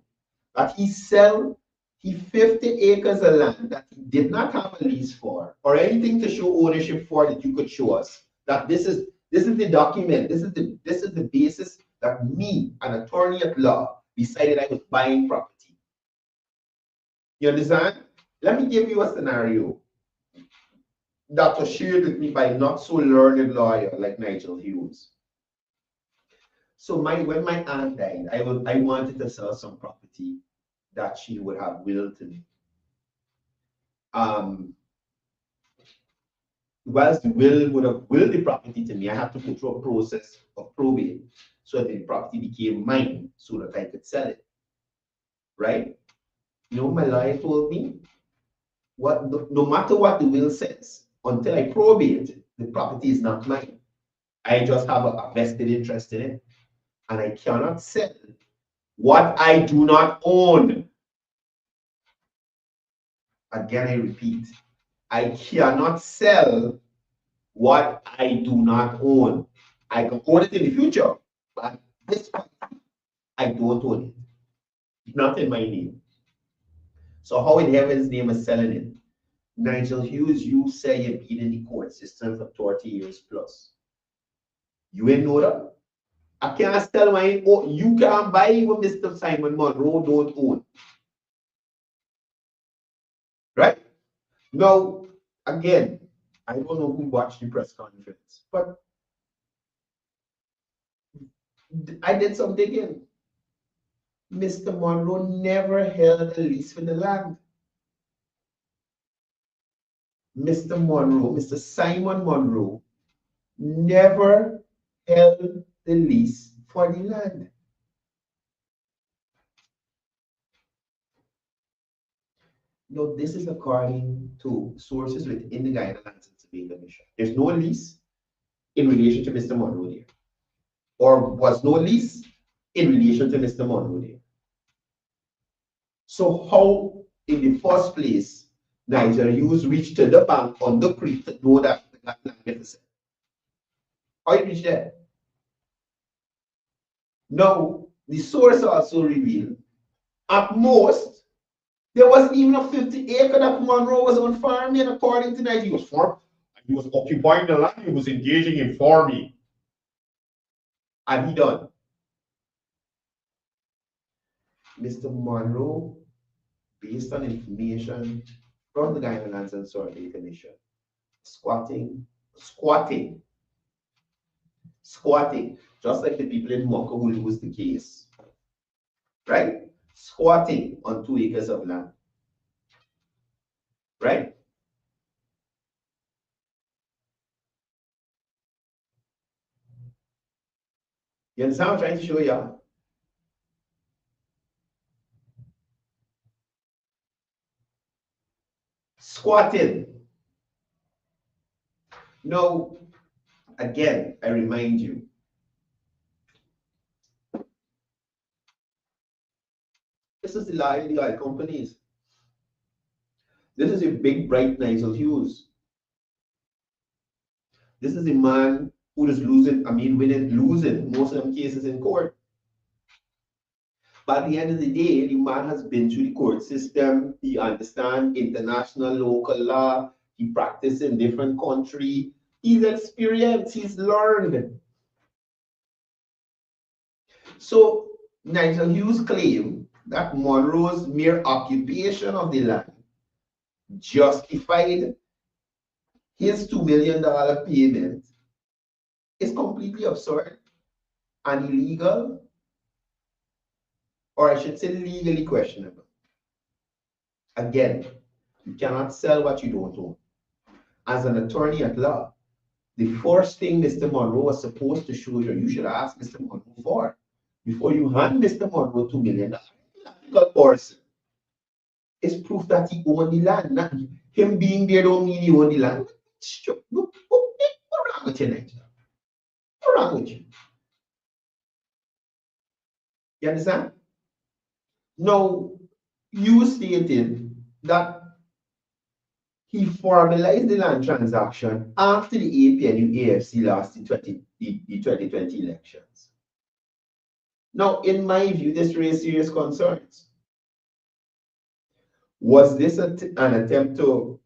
that he 50 acres of land that he did not have a lease for or anything to show ownership for that you could show us. That this is the document, this is the basis that me, an attorney at law, decided I was buying property. You understand? Let me give you a scenario that was shared with me by a not so learned lawyer like Nigel Hughes. So when my aunt died, I wanted to sell some property that she would have willed to me. Whilst the will would have willed the property to me, I had to go through a process of probate so that the property became mine so that I could sell it. Right? You know, my lawyer told me, no matter what the will says, until I probate, the property is not mine. I just have a vested interest in it. And I cannot sell what I do not own. Again, I repeat, I cannot sell what I do not own. I can own it in the future, but at this point, I don't own it. It's not in my name. So how in heaven's name is selling it? Nigel Hughes, you say you've been in the court system for 30 years plus. You ain't know that? I can't tell my own. You can't buy what Mr. Simon Monroe don't own. Right? Now, again, I don't know who watched the press conference, but I did some digging. Mr. Monroe never held a lease for the land. Mr. Simon Monroe, never held the lease for the land. Now, this is according to sources within the Guyana Lands and Survey Commission. There's no lease in relation to Mr. Monroe there, or was no lease in relation to Mr. Monroe there. So how, in the first place, Nigel Hughes reached to the bank on the creek to know that the land is set? How you reach there? Now, the source also revealed, at most, there wasn't even a 50 acre that Monroe was on farming, according to Nigel. He was occupying the land, he was engaging in farming. And he done. Mr. Monroe, based on information from the Guyana Lands and Survey Commission, squatting, just like the people in Mocha who lose the case, right? Squatting on 2 acres of land, right? You understand what I'm trying to show you? Squatting. Now, again, I remind you, this is the lie of the oil companies. This is a big, bright Nigel Hughes. This is a man who is losing most of them cases in court. But at the end of the day, the man has been through the court system. He understands international, local law. He practiced in different countries. He's experienced. He's learned. So Nigel Hughes claimed that Monroe's mere occupation of the land justified his $2 million payment is completely absurd and illegal, or I should say legally questionable. Again, you cannot sell what you don't own. As an attorney at law, the first thing Mr. Monroe was supposed to show you should ask Mr. Monroe for before you hand Mr. Monroe $2 million. Legal person is proof that he owned the land. Not him being there don't mean he owned the land. What's wrong with you, Nigel? What's wrong with you? You understand? Now, you stated that He formalized the land transaction after the APNU AFC lost the 2020 elections. Now, in my view, this raised serious concerns. Was this an attempt to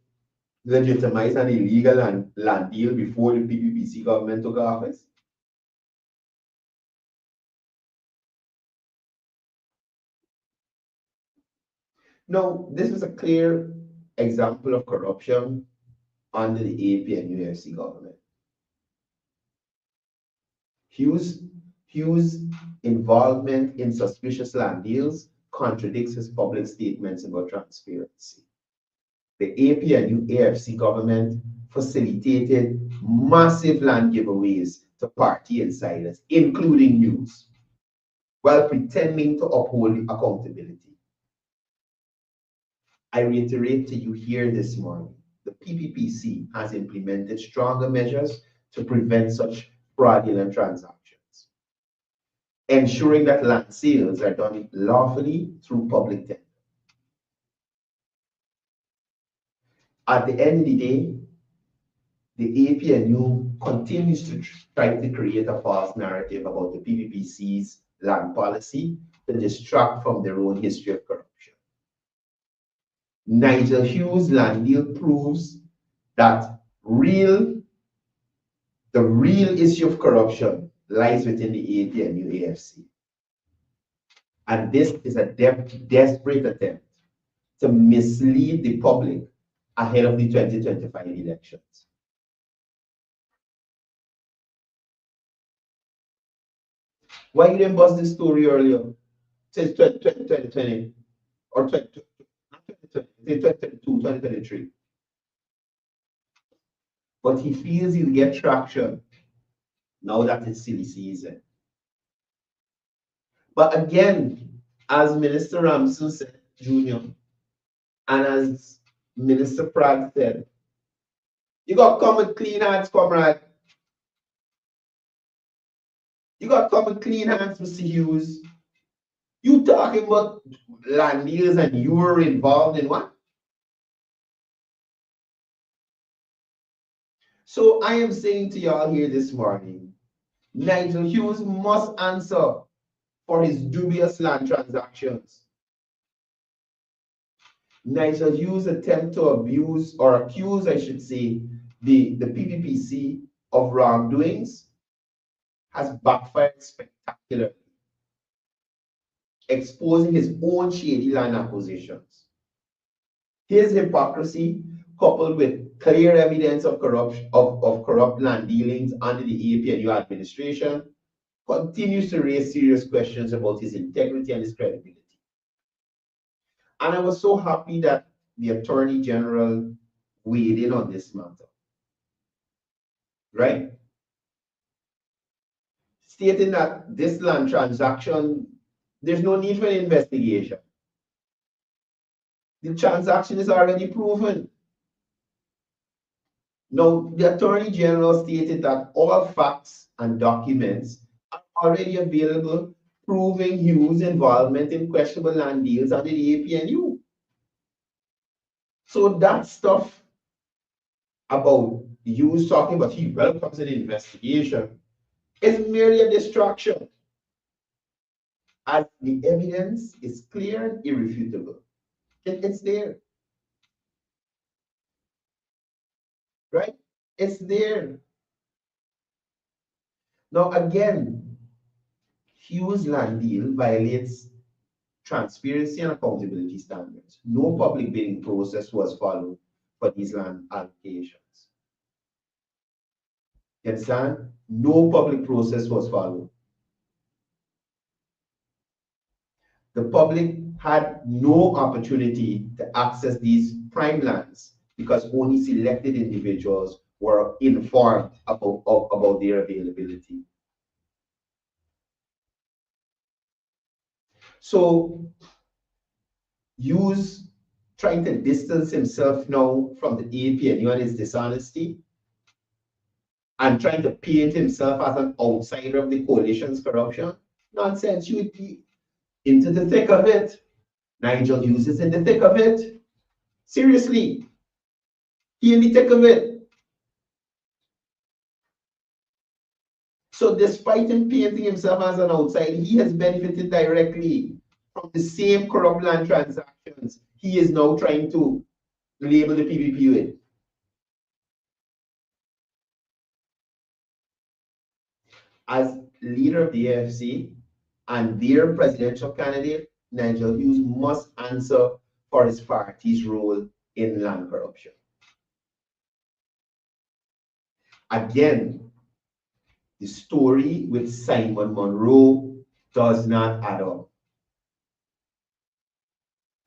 legitimize an illegal land deal before the PPPC government took office? No, this was a clear example of corruption under the APNU AFC government. Hugh's involvement in suspicious land deals contradicts his public statements about transparency. The APNU AFC government facilitated massive land giveaways to party insiders, including Hughes, while pretending to uphold accountability. I reiterate to you here this morning, the PPPC has implemented stronger measures to prevent such fraudulent transactions, ensuring that land sales are done lawfully through public tender. At the end of the day, the APNU continues to try to create a false narrative about the PPPC's land policy to distract from their own history of corruption. Nigel Hughes' land deal proves that the real issue of corruption lies within the APNU AFC. And this is a desperate attempt to mislead the public ahead of the 2025 elections. Why you didn't bust this story earlier? Since 2020 or 2022, 2023. But he feels he'll get traction now that it's silly season. But again, as Minister Ramsey said, Jr., and as Minister Pratt said, you got to come with clean hands, comrade. You got to come with clean hands, Mr. Hughes. You talking about land deals and you were involved in what? So I am saying to y'all here this morning, Nigel Hughes must answer for his dubious land transactions. Nigel Hughes' attempt to abuse or accuse, I should say, the PPPC of wrongdoings has backfired spectacularly, exposing his own shady land acquisitions. His hypocrisy, coupled with clear evidence of corrupt land dealings under the APNU administration, continues to raise serious questions about his integrity and his credibility. And I was so happy that the Attorney General weighed in on this matter, right? Stating that this land transaction, there's no need for an investigation. The transaction is already proven. Now, the Attorney General stated that all facts and documents are already available proving Hughes' involvement in questionable land deals under the APNU. So that stuff about Hughes talking about he welcomes an investigation is merely a distraction, as the evidence is clear and irrefutable. It's there. Right? It's there. Now, again, Hughes' land deal violates transparency and accountability standards. No public bidding process was followed for these land allocations. You understand? No public process was followed. The public had no opportunity to access these prime lands because only selected individuals were informed about their availability. So, Hughes trying to distance himself now from the APNU and his dishonesty, and trying to paint himself as an outsider of the coalition's corruption. Nonsense. You would be into the thick of it. Nigel Hughes is in the thick of it. Seriously. He in the thick of it. So despite him painting himself as an outsider, he has benefited directly from the same corrupt land transactions he is now trying to label the PPP with. As leader of the AFC and their presidential candidate, Nigel Hughes must answer for his party's role in land corruption. Again, the story with Simon Monroe does not add up.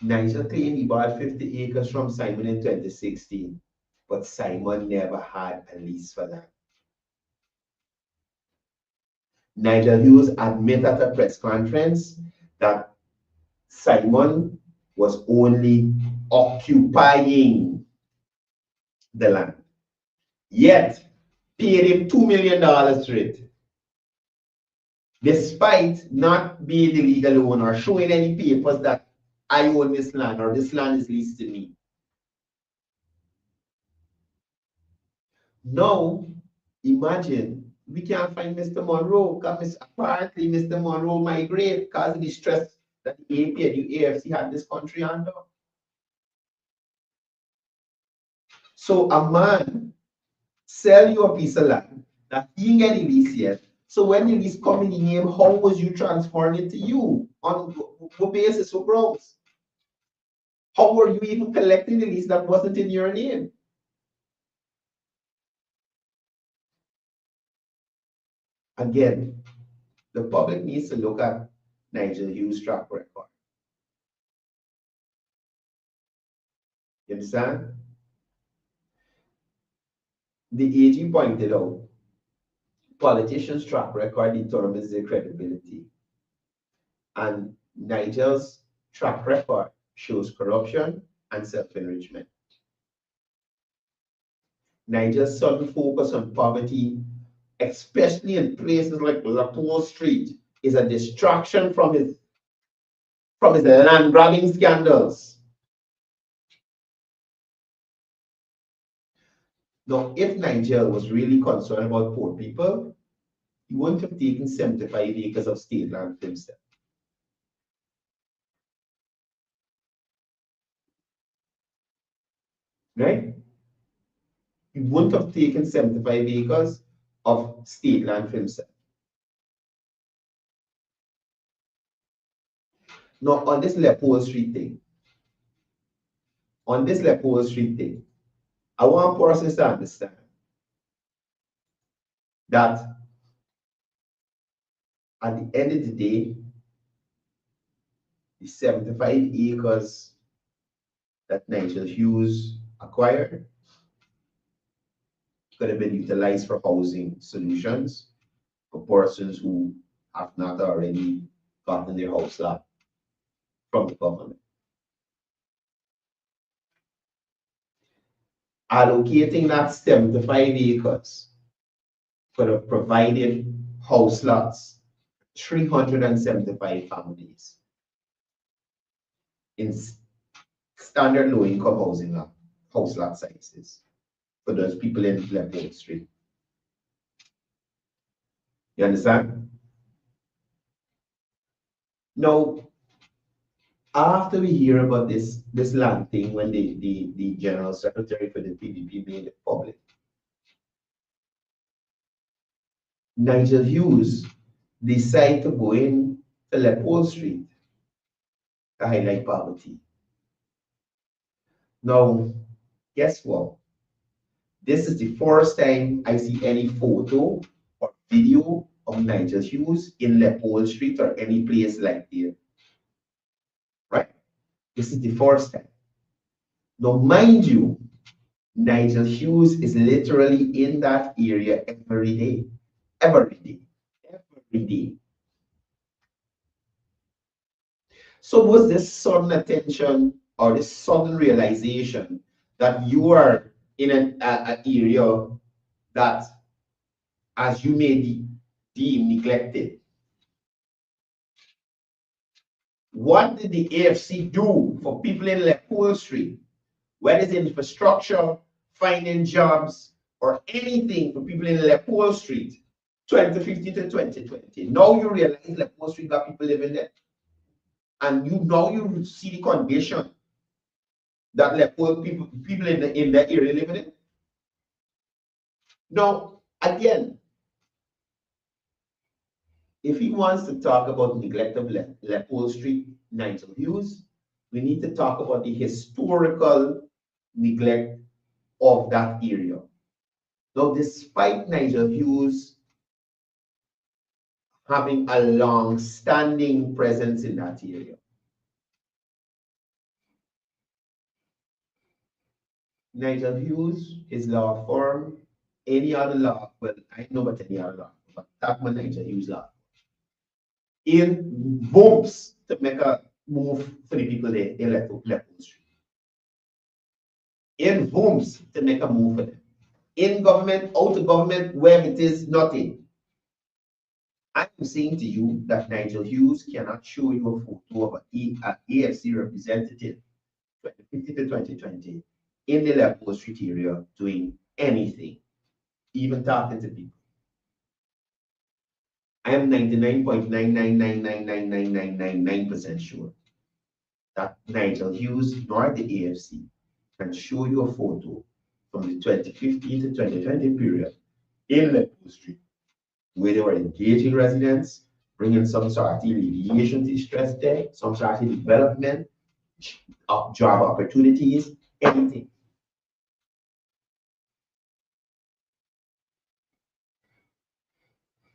Nigel claimed he bought 50 acres from Simon in 2016, but Simon never had a lease for that. Nigel Hughes admitted at a press conference that Simon was only occupying the land, yet paid him $2 million for it, despite not being the legal owner or showing any papers that I own this land or this land is leased to me. Now, imagine we can't find Mr. Monroe because apparently Mr. Monroe migrated because of the stress that the AP and the AFC had this country under. So a man sell you a piece of land that he didn't get a lease yet. So when the lease come in the name, how was you transferring it to you? On what basis or grounds? How were you even collecting the lease that wasn't in your name? Again, the public needs to look at Nigel Hughes' track record. You understand? The AG pointed out, politicians' track record determines their credibility. And Nigel's track record shows corruption and self-enrichment. Nigel's sudden focus on poverty, especially in places like Liverpool Street, is a distraction from his land grabbing scandals. Now, if Nigel was really concerned about poor people, he wouldn't have taken 75 acres of state land for himself. Right? He wouldn't have taken 75 acres of state land for himself. Now, on this Leopold Street thing, I want persons to understand that at the end of the day, the 75 acres that Nigel Hughes acquired could have been utilized for housing solutions for persons who have not already gotten their house lot from the government. Allocating that 75 acres could have provided house lots, 375 families in standard low-income housing lot, house lot sizes for those people in Leopold Street. You understand? Now, after we hear about this land thing, when the General Secretary for the PDP made it public, Nigel Hughes decided to go in to Leopold Street to highlight poverty. Now, guess what? This is the first time I see any photo or video of Nigel Hughes in Leopold Street or any place like there. Right? This is the first time. Now, mind you, Nigel Hughes is literally in that area every day. Every day. Every day. So was this sudden attention or this sudden realization that you are in an area that, as you may deem neglected? What did the AFC do for people in Leopold Street? Where is infrastructure finding jobs or anything for people in Leopold Street, 2015 to 2020. Now you realize Leopold Street got people living there. And you see the condition that Leopold people in that area living in. Now, again, if he wants to talk about neglect of Leopold Street, Nigel Hughes, we need to talk about the historical neglect of that area. Now, despite Nigel Hughes having a long-standing presence in that area, Nigel Hughes, his law firm, any other law, well, I know about any other law, but that one Nigel Hughes law, in hopes to make a move for the people there in Leopold Street. In homes to make a move for them. In government, out of government, where it is, nothing. I'm saying to you that Nigel Hughes cannot show you a photo of an AFC representative 2050 to 2020 in the Leopold Street area doing anything, even talking to people. I am 99.999999999% sure that Nigel Hughes nor the AFC can show you a photo from the 2015 to 2020 period in Leopold Street where they were engaging residents, bringing some sort of alleviation to stress there, some sort of development, job opportunities, anything.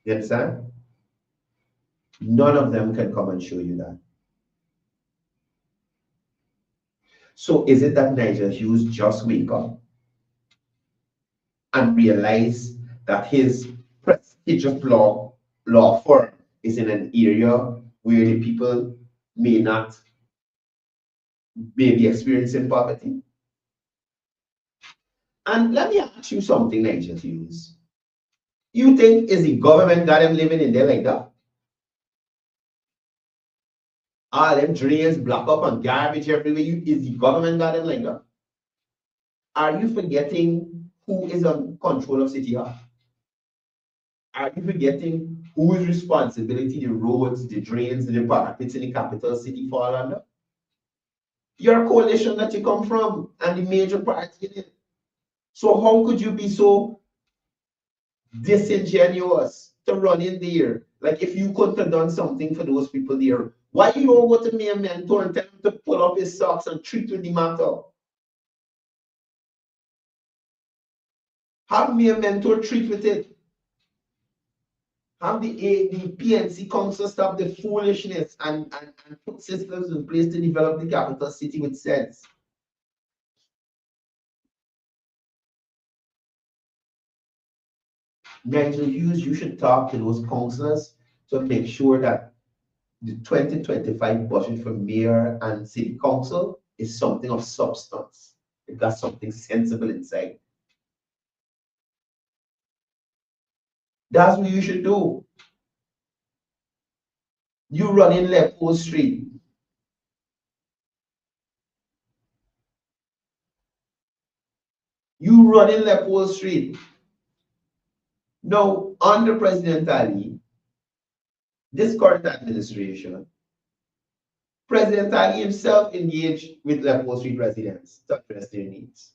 You understand? None of them can come and show you that. So is it that Nigel Hughes just wake up and realize that his prestigious law firm is in an area where the people may be experiencing poverty? And let me ask you something, Nigel Hughes. You think is the government got them living in there like that? All them drains block up and garbage everywhere. Is the government got them like that? Are you forgetting who is on control of City Hall? Are you forgetting whose responsibility the roads, the drains, the parapets in the capital city fall under? Your coalition that you come from and the major party in it. So how could you be so disingenuous to run in there? Like if you could have done something for those people there, why you don't go to Mayor Mentor and tell him to pull up his socks and treat with the matter? Have Mayor Mentor treat with it. Have the PNC Council stop the foolishness and put systems in place to develop the capital city with sense. Nigel Hughes, you should talk to those councillors to make sure that the 2025 budget for mayor and city council is something of substance. It got something sensible inside. That's what you should do. You run in Leopold Street. You run in Leopold Street. Now, under President Ali, this current administration, President Ali himself engaged with Leopold Street residents to address their needs.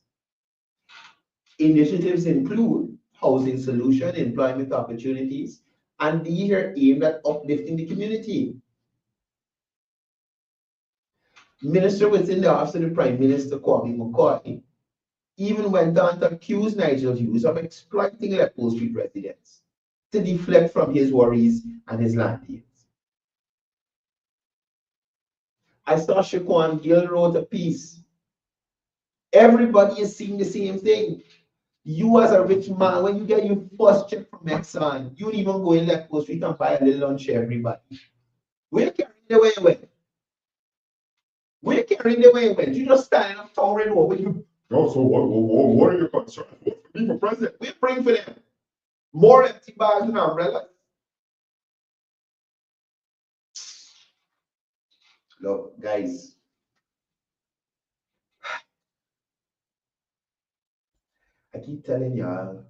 Initiatives include housing solution, employment opportunities, and these are aimed at uplifting the community. Minister within the office of the Prime Minister, Kwame McCarthy, even went on to accuse Nigel Hughes of exploiting Leopold Street residents to deflect from his worries and his land deals. I saw Shaquan Gill wrote a piece. Everybody is seeing the same thing. You as a rich man, when you get your first check from Exxon, you don't even go in Leopold Street and buy a little lunch for everybody. We're carrying the way away. We're carrying the way away. You just stand up towering over you. Oh, so what are your concerns? Vote for me for president. We bring for them more empty bags and umbrellas. Look, guys. keep telling y'all,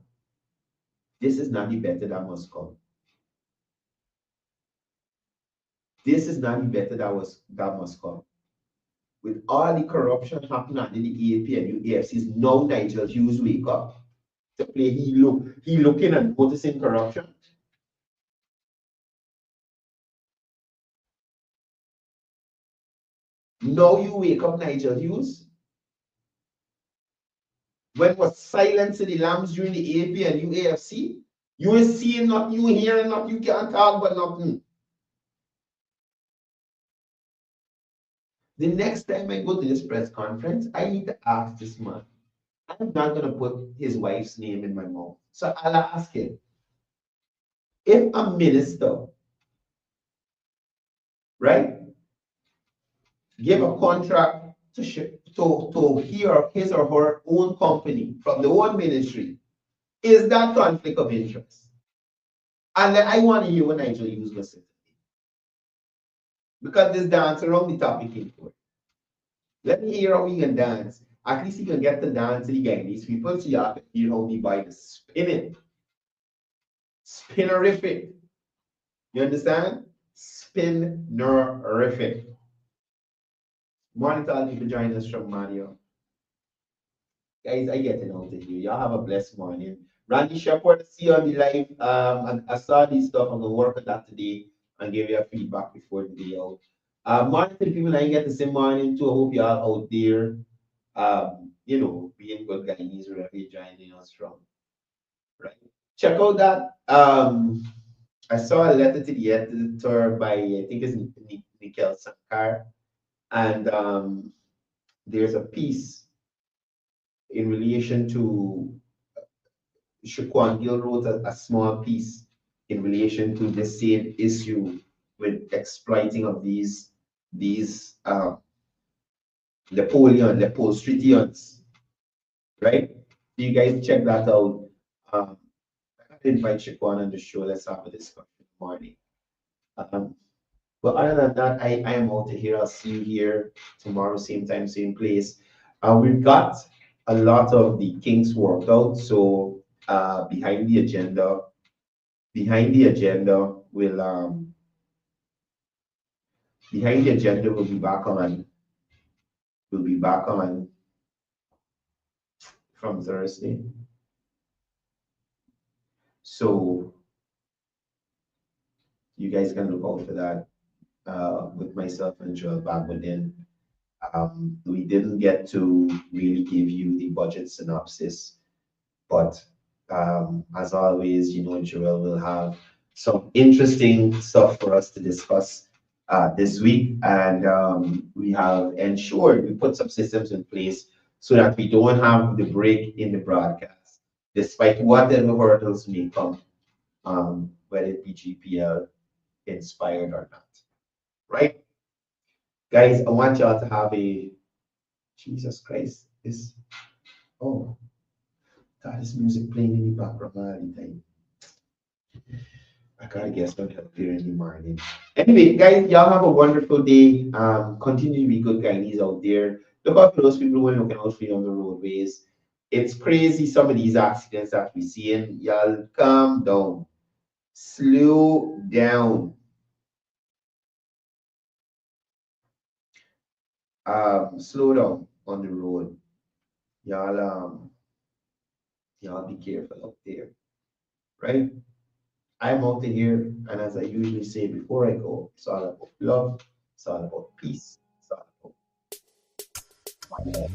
this is not the better that must come. This is not the better that must come. With all the corruption happening in the EAP and UAFCs, now Nigel Hughes wake up to play. He looking and noticing corruption. Now you wake up, Nigel Hughes. When was silence in the lambs during the EAP and UAFC? You ain't seeing nothing, you hearing nothing, you can't talk about nothing. The next time I go to this press conference, I need to ask this man. I'm not going to put his wife's name in my mouth. So I'll ask him, if a minister, right, give a contract to he or his or her own company from the own ministry, is that conflict of interest? And then I want to hear what Nigel Hughes was saying. Because this dance around the topic came for it. Let me hear how he can dance. At least he can get the dance to the Guyanese people, so y'all can hear how he by the spinning. Spinnerific. You understand? Spinnerific. Morning to all people joining us from Mario. Guys, I get it out of here. Y'all have a blessed morning. Randy Shepard, see you on the live. I saw this stuff. I'm gonna work on that today and give you a feedback before the day out. Morning to the people I get to say morning to. I hope y'all out there. Being good Guyanese wherever you're joining us from. Right. Check out that. I saw a letter to the editor by I think it's Nikhil Sankar, and there's a piece in relation to Shaquan Gill wrote a small piece in relation to the same issue with exploiting of these Lepostridians, right? So you guys check that out. I invite Shaquan on the show. Let's have a discussion in the morning. But other than that, I am out of here. I'll see you here tomorrow, same time, same place. We've got a lot of the kinks worked out. So behind the agenda, we'll be back on. We'll be back on from Thursday. So you guys can look out for that with myself and Joel back within. We didn't get to really give you the budget synopsis, but as always, Joel will have some interesting stuff for us to discuss this week, and we have ensured we put some systems in place so that we don't have the break in the broadcast, despite whatever hurdles may come, whether it be GPL inspired or not. Right? Guys, I want y'all to have a Jesus Christ. God, this music playing in the background all the time. I gotta get some help here in the morning. Anyway, guys, y'all have a wonderful day. Continue to be good Guyanese out there. Look out for those people who are looking out for you on the roadways. It's crazy, some of these accidents that we're seeing. Y'all calm down. Slow down. Slow down on the road. Y'all be careful out there. Right? I'm out of here, and as I usually say before I go, it's all about love, it's all about peace, it's all about love.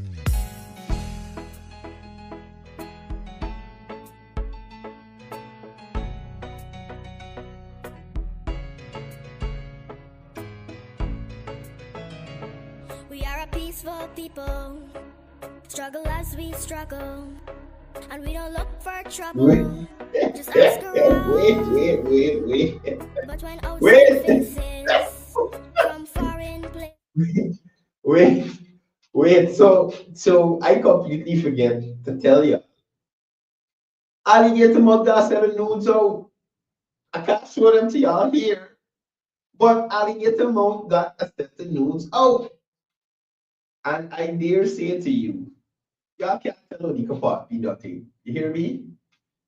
We are a peaceful people, struggle as we struggle, and we don't look for trouble. Just ask around. Wait. But when outside faces from foreign places. Wait. So I completely forget to tell you. Alligator mouth got 7 nudes out. I can't show them to y'all here. But alligator mouth got a set of nudes out. And I dare say to you, Y'all can't tell Onika Park nothing. You hear me?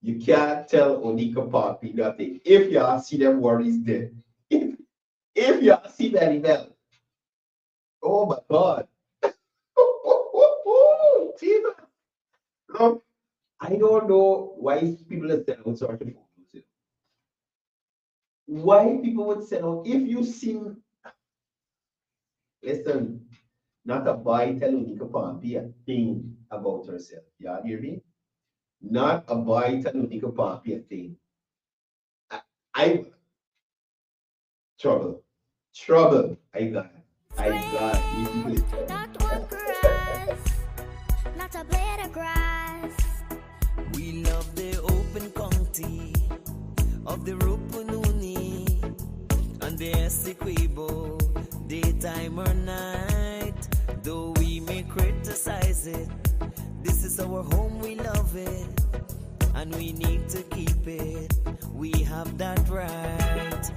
You can't tell Onika Park nothing. If y'all see them worries there. If y'all see that email. Oh my God. Jesus. Look, I don't know why people are selling out sort of photos. Why people would sell out if you seen. Listen, not a boy tell Onika Pompey a thing about herself. Y'all hear me? Not a boy tell Onika Pompey a thing. I trouble. I got. Not one grass, not a blade of grass. We love the open county of the Rupununi and the Essequibo, daytime or night. Though we may criticize it, this is our home, we love it, and we need to keep it. We have that right.